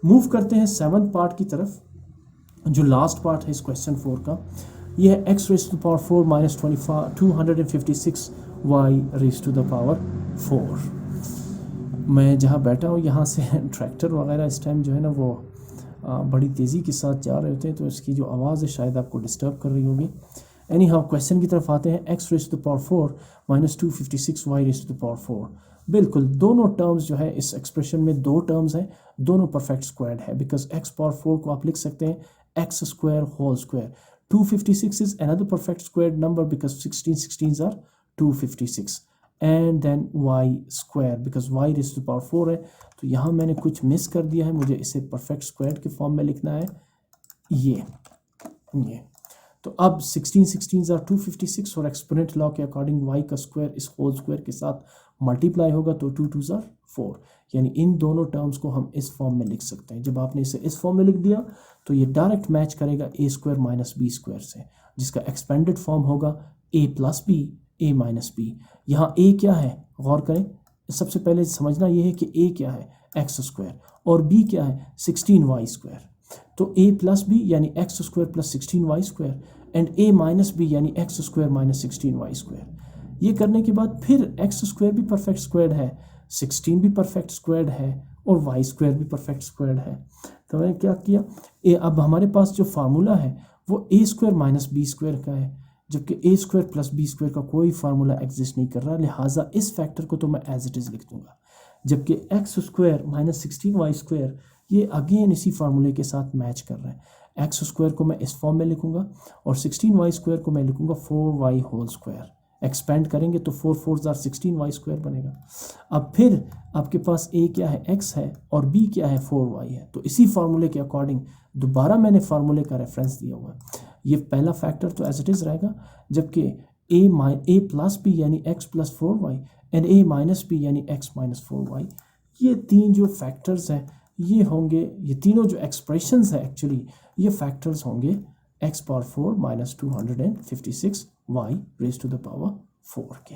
मूव करते हैं 7th पार्ट की तरफ, जो लास्ट पार्ट है इस क्वेश्चन 4 का। यह है x raise to the power 4 minus 256 y raise to the power 4। मैं जहाँ बैठा हूँ यहाँ से ट्रैक्टर वगैरह इस टाइम जो है ना वो बड़ी तेज़ी के साथ जा रहे होते हैं, तो इसकी जो आवाज़ है शायद आपको डिस्टर्ब कर रही होगी। एनी हाउ क्वेश्चन की तरफ आते हैं। X raise to the power 4 minus 256 y raise to the power 4। बिल्कुल दोनों टर्म्स जो है इस एक्सप्रेशन में दो टर्म्स हैं, दोनों परफेक्ट स्क्वायर्ड है, बिकॉज एक्स पावर 4 को आप लिख सकते हैं x square whole square. 256 is another perfect squared number because 16 16s are 256, and then y square because y raised to the power 4 है, तो यहाँ मैंने कुछ मिस कर दिया है, मुझे इसे परफेक्ट स्क्वायर्ड के फॉर्म में लिखना है ये। तो अब 16 16s are 256 और एक्सपोनेंट लॉ के अकॉर्डिंग y का स्क्वायर इस होल स्क्वायर के साथ मल्टीप्लाई होगा तो 2 2s are 4, यानी इन दोनों टर्म्स को हम इस फॉर्म में लिख सकते हैं। जब आपने इसे इस फॉर्म में लिख दिया तो ये डायरेक्ट मैच करेगा ए स्क्वायर माइनस बी स्क्वायर से, जिसका एक्सपेंडेड फॉर्म होगा ए प्लस बी ए माइनस बी। यहाँ ए क्या है गौर करें, सबसे पहले समझना ये है कि ए क्या है एक्स स्क्वायर और बी क्या है 16y स्क्वायर। तो ए प्लस बी यानी X square plus 16y square and A minus B यानी X square minus 16y square. ये करने के बाद फिर एक्स स्क्वायर भी परफेक्ट स्क्वायर्ड है, 16 भी परफेक्ट स्क्वायर्ड है और वाई स्क्वायर भी परफेक्ट स्क्वायर्ड है। तो मैंने क्या किया, अब हमारे पास जो फार्मूला है वो ए स्क्वायर माइनस बी स्क्वायर का है, जबकि ए स्क्वायर प्लस बी स्क्वायर का कोई फार्मूला एग्जिस्ट नहीं कर रहा, लिहाजा इस फैक्टर को तो मैं एज इट इज़ लिख दूंगा। जबकि x square minus 16y square ये अगेन इसी फार्मूले के साथ मैच कर रहा है। एक्स स्क्वायर को मैं इस फॉर्म में लिखूंगा और 16y स्क्वायर को मैं लिखूंगा 4y होल स्क्वायर। एक्सपेंड करेंगे तो 4 4 16y स्क्वायर बनेगा। अब फिर आपके पास a क्या है, x है, और b क्या है, 4y है। तो इसी फार्मूले के अकॉर्डिंग दोबारा मैंने फार्मूले का रेफरेंस दिया हुआ है। ये पहला फैक्टर तो एज इट इज़ रहेगा, जबकि a प्लस b यानी x plus 4y and a minus b यानी x माइनस 4y, ये तीन जो फैक्टर्स हैं ये होंगे, ये तीनों जो एक्सप्रेशंस हैं एक्चुअली ये फैक्टर्स होंगे x power 4 minus 256 y raise to the power 4 के।